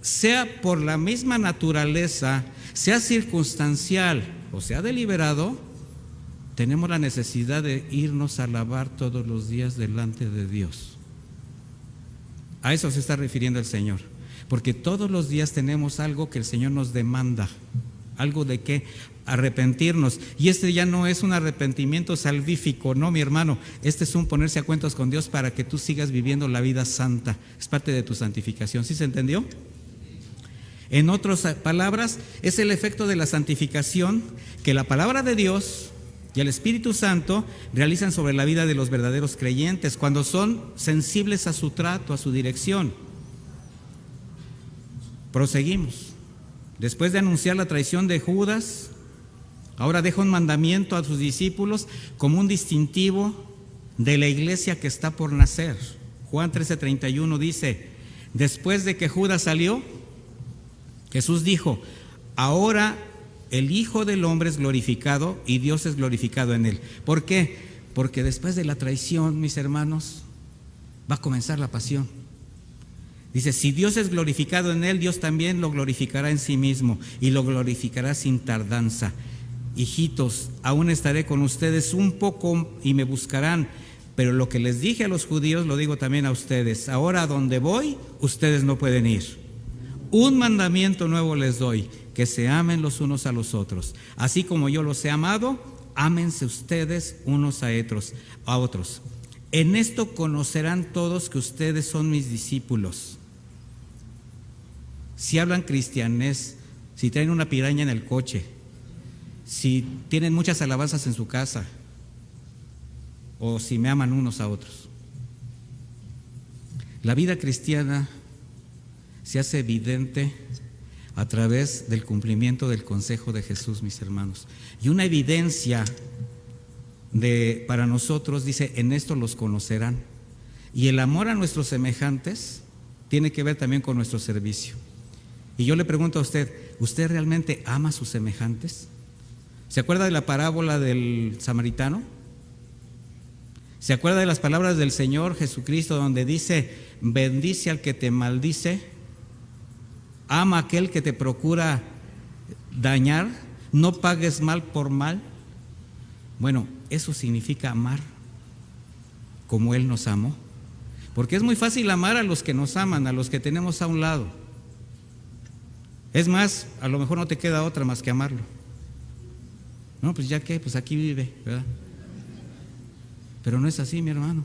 sea por la misma naturaleza, sea circunstancial o sea deliberado, tenemos la necesidad de irnos a alabar todos los días delante de Dios. A eso se está refiriendo el Señor, porque todos los días tenemos algo que el Señor nos demanda, algo de que arrepentirnos. Y este ya no es un arrepentimiento salvífico, no, mi hermano, este es un ponerse a cuentas con Dios para que tú sigas viviendo la vida santa, es parte de tu santificación. ¿Sí se entendió? En otras palabras, es el efecto de la santificación que la palabra de Dios y el Espíritu Santo realizan sobre la vida de los verdaderos creyentes cuando son sensibles a su trato, a su dirección. Proseguimos. Después de anunciar la traición de Judas, ahora deja un mandamiento a sus discípulos como un distintivo de la iglesia que está por nacer. Juan 13:31 dice: después de que Judas salió, Jesús dijo: ahora el Hijo del Hombre es glorificado y Dios es glorificado en él. ¿Por qué? Porque después de la traición, mis hermanos, va a comenzar la pasión. Dice: si Dios es glorificado en él, Dios también lo glorificará en sí mismo y lo glorificará sin tardanza. Hijitos, aún estaré con ustedes un poco y me buscarán, pero lo que les dije a los judíos lo digo también a ustedes: ahora a donde voy, ustedes no pueden ir. Un mandamiento nuevo les doy, que se amen los unos a los otros. Así como yo los he amado, ámense ustedes unos a otros. En esto conocerán todos que ustedes son mis discípulos. Si hablan cristianés, si traen una piraña en el coche, si tienen muchas alabanzas en su casa, o si me aman unos a otros. La vida cristiana se hace evidente a través del cumplimiento del consejo de Jesús, mis hermanos. Y una evidencia para nosotros, dice: en esto los conocerán. Y el amor a nuestros semejantes tiene que ver también con nuestro servicio. Y yo le pregunto a usted: ¿usted realmente ama a sus semejantes? ¿Se acuerda de la parábola del samaritano? ¿Se acuerda de las palabras del Señor Jesucristo donde dice: bendice al que te maldice, ama a aquel que te procura dañar, no pagues mal por mal? Bueno, eso significa amar como Él nos amó. Porque es muy fácil amar a los que nos aman, a los que tenemos a un lado. Es más, a lo mejor no te queda otra más que amarlo. No, pues ya que, pues aquí vive, ¿verdad? Pero no es así, mi hermano.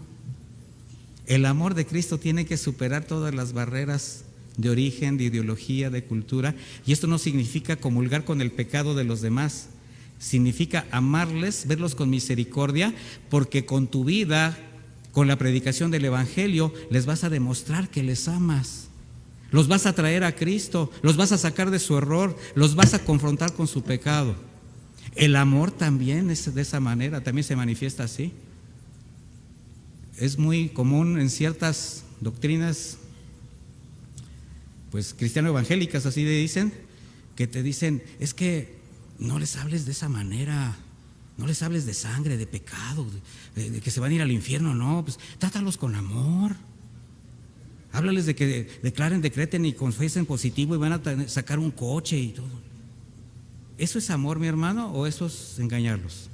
El amor de Cristo tiene que superar todas las barreras de origen, de ideología, de cultura. Y esto no significa comulgar con el pecado de los demás. Significa amarles, verlos con misericordia, porque con tu vida, con la predicación del Evangelio, les vas a demostrar que les amas. Los vas a traer a Cristo, los vas a sacar de su error, los vas a confrontar con su pecado. El amor también es de esa manera, también se manifiesta así. Es muy común en ciertas doctrinas, pues cristiano-evangélicas, así le dicen, que te dicen: es que no les hables de esa manera, no les hables de sangre, de pecado, de que se van a ir al infierno. No, pues trátalos con amor. Háblales de que declaren, decreten y confiesen positivo y van a sacar un coche y todo. ¿Eso es amor, mi hermano, o eso es engañarlos?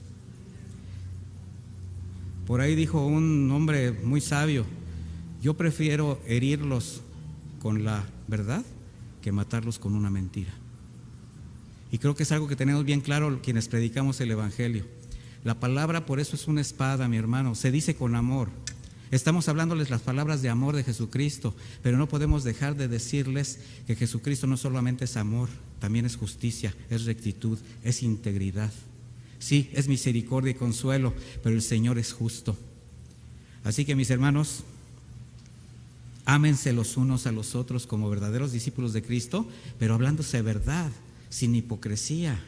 Por ahí dijo un hombre muy sabio: yo prefiero herirlos con la verdad que matarlos con una mentira. Y creo que es algo que tenemos bien claro quienes predicamos el Evangelio. La palabra, por eso, es una espada, mi hermano, se dice con amor. Estamos hablándoles las palabras de amor de Jesucristo, pero no podemos dejar de decirles que Jesucristo no solamente es amor, también es justicia, es rectitud, es integridad. Sí, es misericordia y consuelo, pero el Señor es justo. Así que, mis hermanos, ámense los unos a los otros como verdaderos discípulos de Cristo, pero hablándose verdad, sin hipocresía,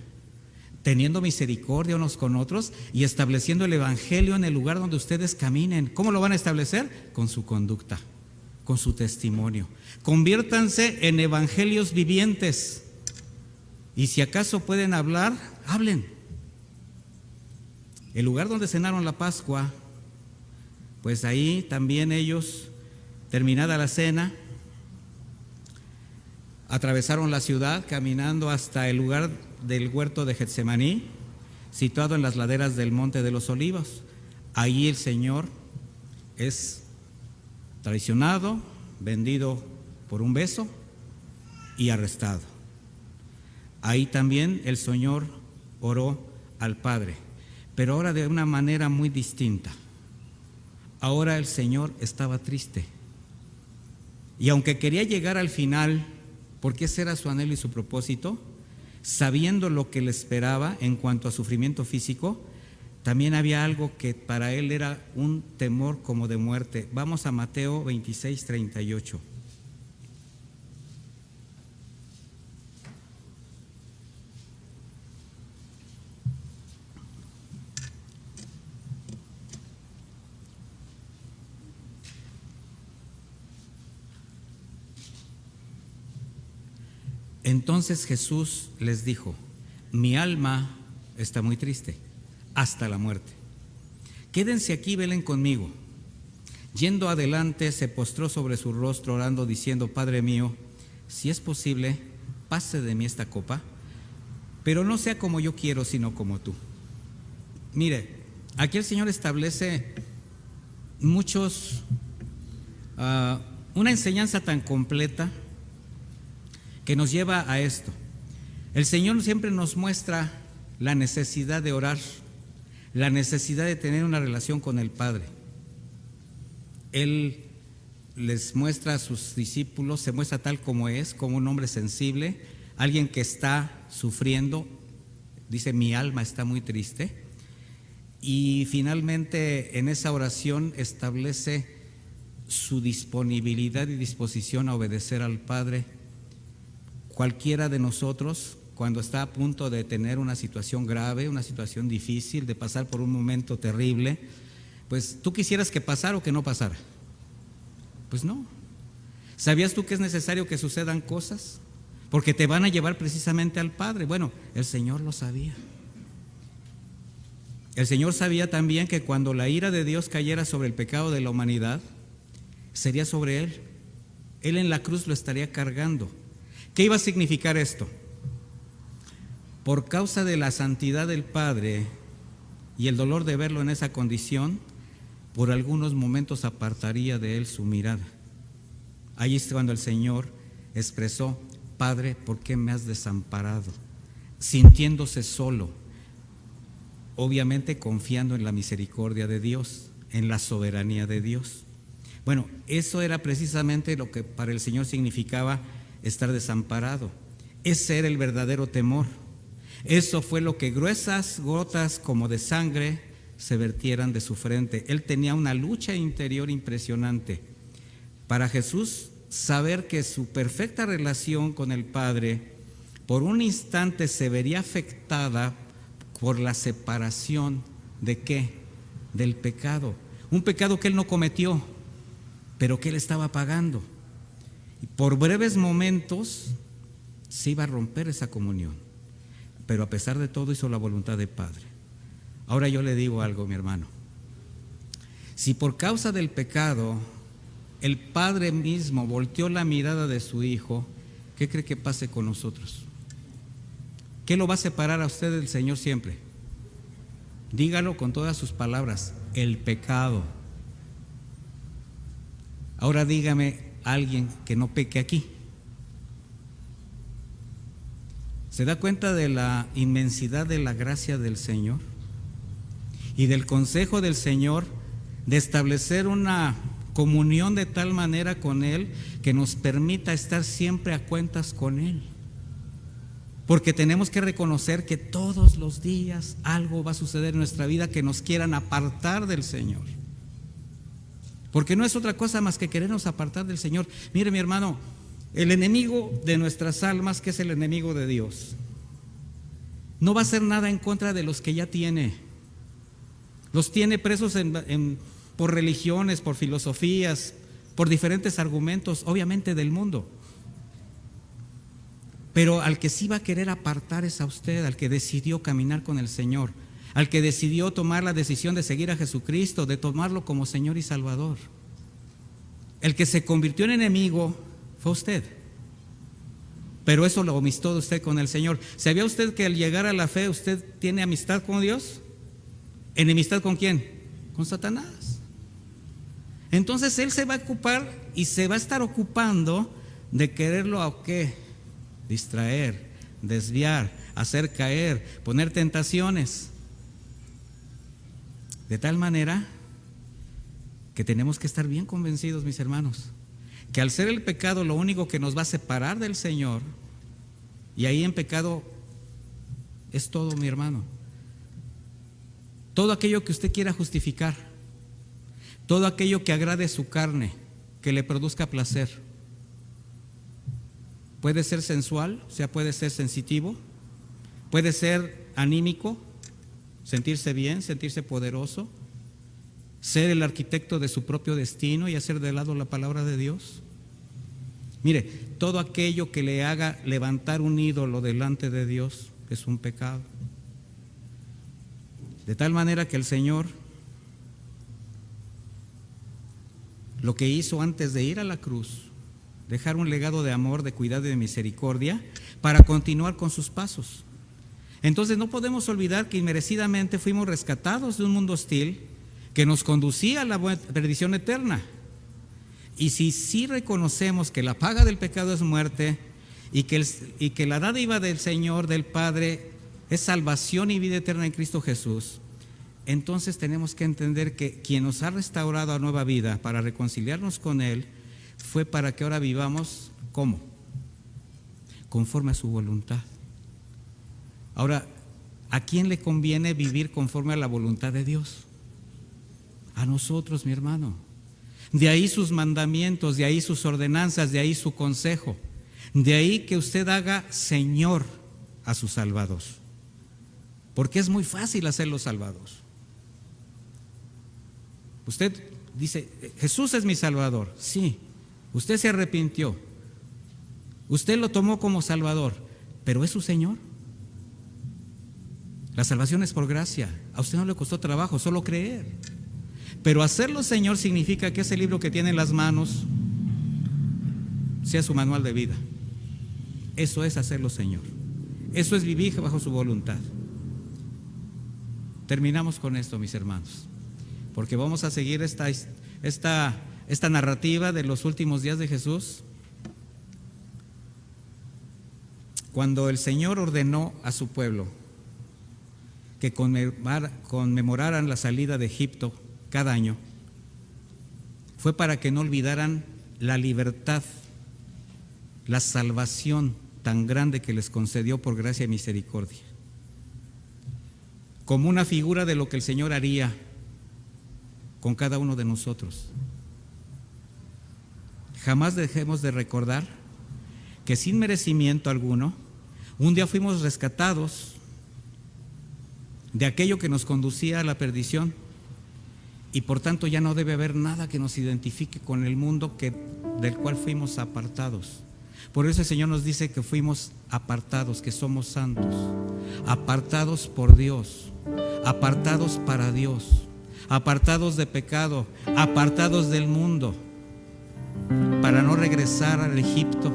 teniendo misericordia unos con otros y estableciendo el evangelio en el lugar donde ustedes caminen. ¿Cómo lo van a establecer? Con su conducta, con su testimonio. Conviértanse en evangelios vivientes. Y si acaso pueden hablar, hablen. El lugar donde cenaron la Pascua, pues ahí también ellos, terminada la cena, atravesaron la ciudad caminando hasta el lugar del huerto de Getsemaní, situado en las laderas del Monte de los Olivos. Ahí el Señor es traicionado, vendido por un beso y arrestado. Ahí también el Señor oró al Padre, pero ahora de una manera muy distinta. Ahora el Señor estaba triste. Y aunque quería llegar al final, porque ese era su anhelo y su propósito, sabiendo lo que le esperaba en cuanto a sufrimiento físico, también había algo que para él era un temor como de muerte. Vamos a Mateo 26, 38. Entonces Jesús les dijo: mi alma está muy triste, hasta la muerte. Quédense aquí, velen conmigo. Yendo adelante, se postró sobre su rostro, orando, diciendo: Padre mío, si es posible, pase de mí esta copa, pero no sea como yo quiero, sino como tú. Mire, aquí el Señor establece una enseñanza tan completa que nos lleva a esto. El Señor siempre nos muestra la necesidad de orar, la necesidad de tener una relación con el Padre. Él les muestra a sus discípulos, se muestra tal como es, como un hombre sensible, alguien que está sufriendo. Dice: mi alma está muy triste. Y finalmente en esa oración establece su disponibilidad y disposición a obedecer al Padre. Cualquiera de nosotros, cuando está a punto de tener una situación grave, una situación difícil, de pasar por un momento terrible, pues tú quisieras que pasara o que no pasara. Pues no. ¿Sabías tú que es necesario que sucedan cosas? Porque te van a llevar precisamente al Padre. Bueno, el Señor lo sabía. El Señor sabía también que cuando la ira de Dios cayera sobre el pecado de la humanidad, sería sobre Él. Él en la cruz lo estaría cargando. ¿Qué iba a significar esto? Por causa de la santidad del Padre y el dolor de verlo en esa condición, por algunos momentos apartaría de él su mirada. Ahí es cuando el Señor expresó: Padre, ¿por qué me has desamparado? Sintiéndose solo, obviamente confiando en la misericordia de Dios, en la soberanía de Dios. Bueno, eso era precisamente lo que para el Señor significaba estar desamparado. Ese era el verdadero temor. Eso fue lo que gruesas gotas como de sangre se vertieran de su frente. Él tenía una lucha interior impresionante. Para Jesús, saber que su perfecta relación con el Padre por un instante se vería afectada por la separación ¿de qué? Del pecado. Un pecado que él no cometió, pero que él estaba pagando. Y por breves momentos se iba a romper esa comunión, pero a pesar de todo hizo la voluntad del Padre. Ahora yo le digo algo, mi hermano. Si por causa del pecado el Padre mismo volteó la mirada de su Hijo, ¿qué cree que pase con nosotros? ¿Qué lo va a separar a usted del Señor siempre? Dígalo con todas sus palabras: el pecado. Ahora dígame alguien que no peque aquí. ¿Se da cuenta de la inmensidad de la gracia del Señor y del consejo del Señor de establecer una comunión de tal manera con Él que nos permita estar siempre a cuentas con Él? Porque tenemos que reconocer que todos los días algo va a suceder en nuestra vida que nos quieran apartar del Señor. Porque no es otra cosa más que querernos apartar del Señor. Mire, mi hermano, el enemigo de nuestras almas, que es el enemigo de Dios, no va a hacer nada en contra de los que ya tiene. Los tiene presos por religiones, por filosofías, por diferentes argumentos, obviamente del mundo. Pero al que sí va a querer apartar es a usted, al que decidió caminar con el Señor, al que decidió tomar la decisión de seguir a Jesucristo, de tomarlo como Señor y Salvador. El que se convirtió en enemigo fue usted. Pero eso lo amistó usted con el Señor. ¿Sabía usted que al llegar a la fe usted tiene amistad con Dios? ¿Enemistad con quién? Con Satanás. Entonces él se va a ocupar y se va a estar ocupando de quererlo ¿a qué? Distraer, desviar, hacer caer, poner tentaciones. De tal manera que tenemos que estar bien convencidos, mis hermanos, que al ser el pecado lo único que nos va a separar del Señor, y ahí en pecado es todo, mi hermano. Todo aquello que usted quiera justificar, todo aquello que agrade su carne, que le produzca placer. Puede ser sensual, o sea, puede ser sensitivo, puede ser anímico, sentirse bien, sentirse poderoso, ser el arquitecto de su propio destino y hacer de lado la palabra de Dios. Mire, todo aquello que le haga levantar un ídolo delante de Dios es un pecado. De tal manera que el Señor lo que hizo antes de ir a la cruz, dejar un legado de amor, de cuidado y de misericordia para continuar con sus pasos. Entonces no podemos olvidar que inmerecidamente fuimos rescatados de un mundo hostil que nos conducía a la perdición eterna. Y si sí reconocemos que la paga del pecado es muerte y que la dádiva del Señor, del Padre, es salvación y vida eterna en Cristo Jesús, entonces tenemos que entender que quien nos ha restaurado a nueva vida para reconciliarnos con Él fue para que ahora vivamos, ¿cómo? Conforme a su voluntad. Ahora, ¿a quién le conviene vivir conforme a la voluntad de Dios? A nosotros, mi hermano. De ahí sus mandamientos, de ahí sus ordenanzas, de ahí su consejo. De ahí que usted haga Señor a su Salvador. Porque es muy fácil hacerlo Salvador. Usted dice, Jesús es mi Salvador. Sí. Usted se arrepintió, usted lo tomó como Salvador, pero ¿es su Señor? La salvación es por gracia, a usted no le costó trabajo, solo creer. Pero hacerlo Señor significa que ese libro que tiene en las manos sea su manual de vida. Eso es hacerlo Señor, eso es vivir bajo su voluntad. Terminamos con esto, mis hermanos, porque vamos a seguir esta narrativa de los últimos días de Jesús. Cuando el Señor ordenó a su pueblo que conmemoraran la salida de Egipto cada año, fue para que no olvidaran la libertad, la salvación tan grande que les concedió por gracia y misericordia, como una figura de lo que el Señor haría con cada uno de nosotros. Jamás dejemos de recordar que sin merecimiento alguno, un día fuimos rescatados de aquello que nos conducía a la perdición, y por tanto ya no debe haber nada que nos identifique con el mundo del cual fuimos apartados. Por eso el Señor nos dice que fuimos apartados, que somos santos, apartados por Dios, apartados para Dios, apartados de pecado, apartados del mundo, para no regresar al Egipto,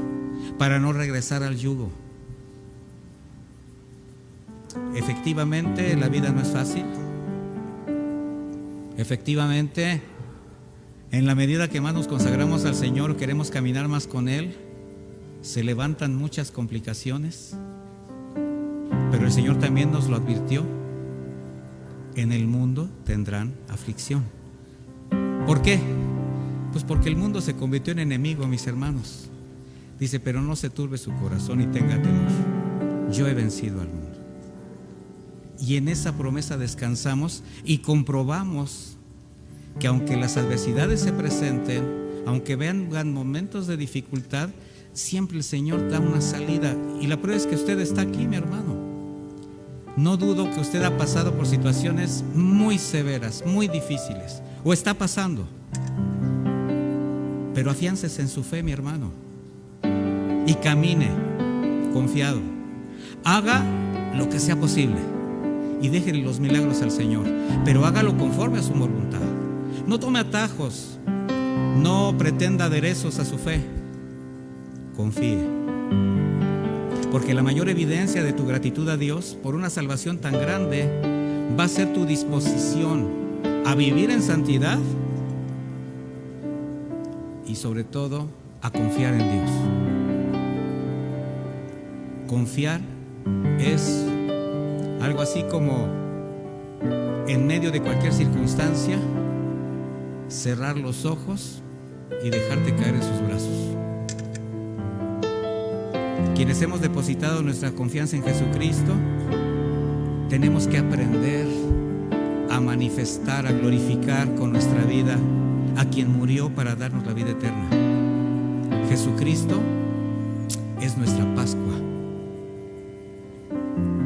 para no regresar al yugo. Efectivamente, la vida no es fácil. Efectivamente, en la medida que más nos consagramos al Señor, queremos caminar más con Él, se levantan muchas complicaciones. Pero el Señor también nos lo advirtió: en el mundo tendrán aflicción. ¿Por qué? Pues porque el mundo se convirtió en enemigo, mis hermanos. Dice, pero no se turbe su corazón y tenga temor. yo he vencido al mundo. Y en esa promesa descansamos y comprobamos que aunque las adversidades se presenten, aunque vengan momentos de dificultad, siempre el Señor da una salida. Y la prueba es que usted está aquí, mi hermano. No dudo que usted ha pasado por situaciones muy severas, muy difíciles, o está pasando. Pero afiánzese en su fe, mi hermano, y camine confiado. Haga lo que sea posible y déjele los milagros al Señor, pero hágalo conforme a su voluntad. No tome atajos, no pretenda aderezos a su fe. Confíe, porque la mayor evidencia de tu gratitud a Dios por una salvación tan grande va a ser tu disposición a vivir en santidad y sobre todo a confiar en Dios. Confiar es algo así como en medio de cualquier circunstancia cerrar los ojos y dejarte caer en sus brazos. Quienes hemos depositado nuestra confianza en Jesucristo, tenemos que aprender a manifestar, a glorificar con nuestra vida a quien murió para darnos la vida eterna. Jesucristo es nuestra Pascua.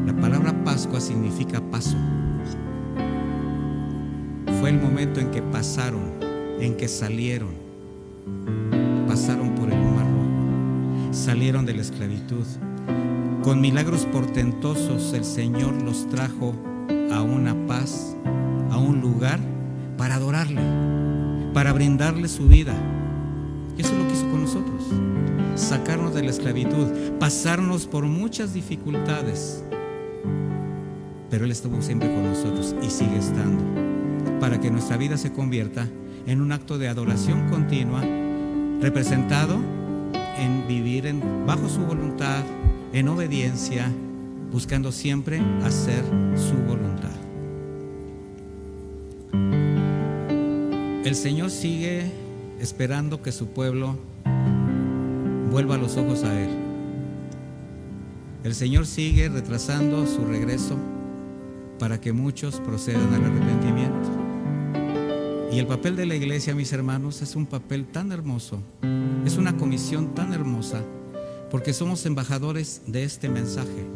La palabra Pascua significa paso. Fue el momento en que pasaron, en que pasaron por el Mar Rojo, salieron de la esclavitud. Con milagros portentosos el Señor los trajo a una paz, a un lugar para adorarle, para brindarle su vida. Y eso es lo que hizo con nosotros, sacarnos de la esclavitud, pasarnos por muchas dificultades, pero Él estuvo siempre con nosotros y sigue estando, para que nuestra vida se convierta en un acto de adoración continua, representado en vivir bajo su voluntad, en obediencia, buscando siempre hacer su voluntad. El Señor sigue esperando que su pueblo vuelva los ojos a Él. El Señor sigue retrasando su regreso para que muchos procedan al arrepentimiento. Y el papel de la iglesia, mis hermanos, es un papel tan hermoso, es una comisión tan hermosa, porque somos embajadores de este mensaje,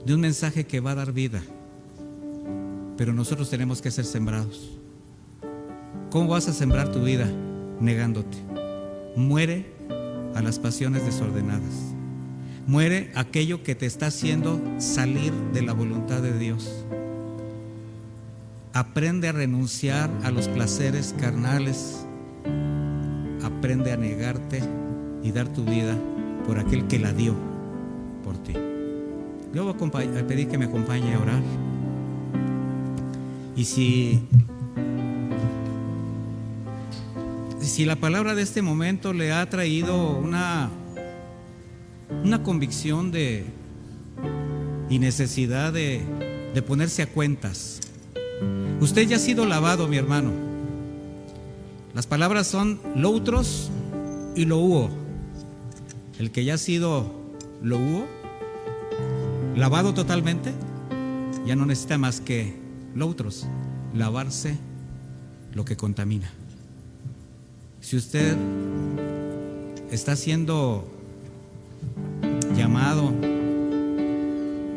de un mensaje que va a dar vida, pero nosotros tenemos que ser sembrados. ¿Cómo vas a sembrar tu vida? Negándote. Muere a las pasiones desordenadas. Muere aquello que te está haciendo salir de la voluntad de Dios. Aprende a renunciar a los placeres carnales. Aprende a negarte y dar tu vida por aquel que la dio por ti. Yo voy a pedir que me acompañe a orar. Y si la palabra de este momento le ha traído una convicción y necesidad de ponerse a cuentas, usted ya ha sido lavado, mi hermano. Las palabras son loutros y loúo. El que ya ha sido loúo, lavado totalmente, ya no necesita más que loutros, lavarse lo que contamina. Si usted está siendo llamado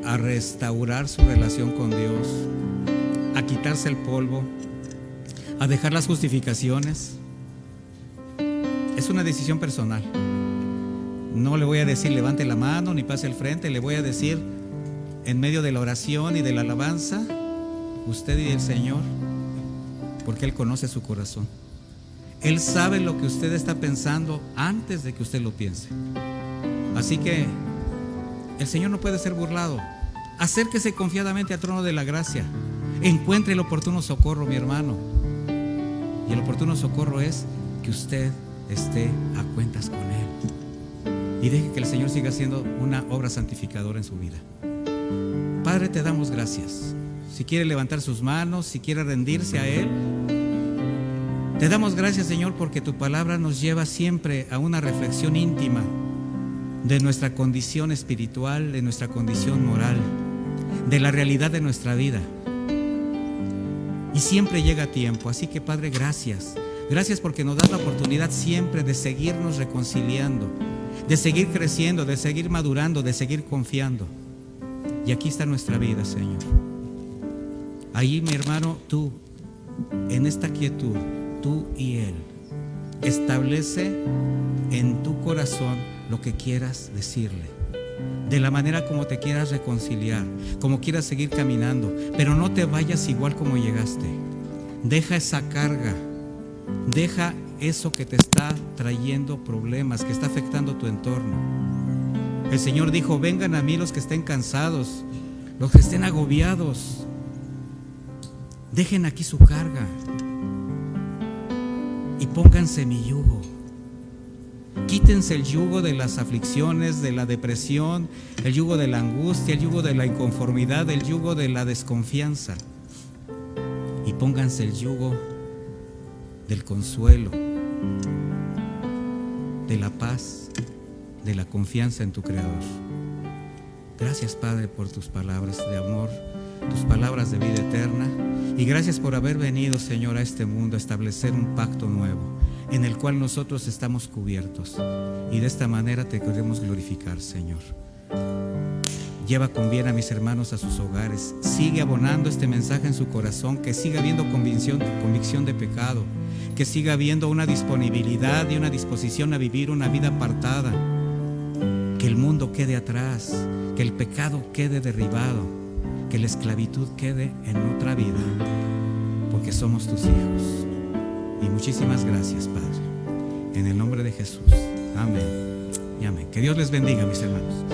a restaurar su relación con Dios, a quitarse el polvo, a dejar las justificaciones, es una decisión personal. No le voy a decir levante la mano ni pase al frente, le voy a decir en medio de la oración y de la alabanza, usted y el Señor, porque Él conoce su corazón. Él sabe lo que usted está pensando antes de que usted lo piense. Así que el Señor no puede ser burlado. Acérquese confiadamente al trono de la gracia. Encuentre el oportuno socorro, mi hermano. Y el oportuno socorro es que usted esté a cuentas con Él. Y deje que el Señor siga haciendo una obra santificadora en su vida. Padre, te damos gracias. Si quiere levantar sus manos, si quiere rendirse a Él, te damos gracias, Señor, porque tu palabra nos lleva siempre a una reflexión íntima de nuestra condición espiritual, de nuestra condición moral, de la realidad de nuestra vida. Y siempre llega a tiempo. Así que, Padre, gracias. Gracias porque nos das la oportunidad siempre de seguirnos reconciliando, de seguir creciendo, de seguir madurando, de seguir confiando. Y aquí está nuestra vida, Señor. Ahí, mi hermano, tú, en esta quietud, tú y Él, establece en tu corazón lo que quieras decirle, de la manera como te quieras reconciliar, como quieras seguir caminando, pero no te vayas igual como llegaste. Deja esa carga, deja eso que te está trayendo problemas, que está afectando tu entorno. El Señor dijo: vengan a mí los que estén cansados, los que estén agobiados. Dejen aquí su carga y pónganse mi yugo. Quítense el yugo de las aflicciones, de la depresión, el yugo de la angustia, el yugo de la inconformidad, el yugo de la desconfianza, y pónganse el yugo del consuelo, de la paz, de la confianza en tu Creador. Gracias, Padre, por tus palabras de amor, tus palabras de vida eterna, y gracias por haber venido, Señor, a este mundo a establecer un pacto nuevo en el cual nosotros estamos cubiertos, y de esta manera te queremos glorificar, Señor. Lleva con bien a mis hermanos a sus hogares, sigue abonando este mensaje en su corazón, que siga habiendo convicción de pecado, que siga habiendo una disponibilidad y una disposición a vivir una vida apartada, que el mundo quede atrás, que el pecado quede derribado, que la esclavitud quede en otra vida, porque somos tus hijos. Y muchísimas gracias, Padre, en el nombre de Jesús. Amén y amén. Que Dios les bendiga, mis hermanos.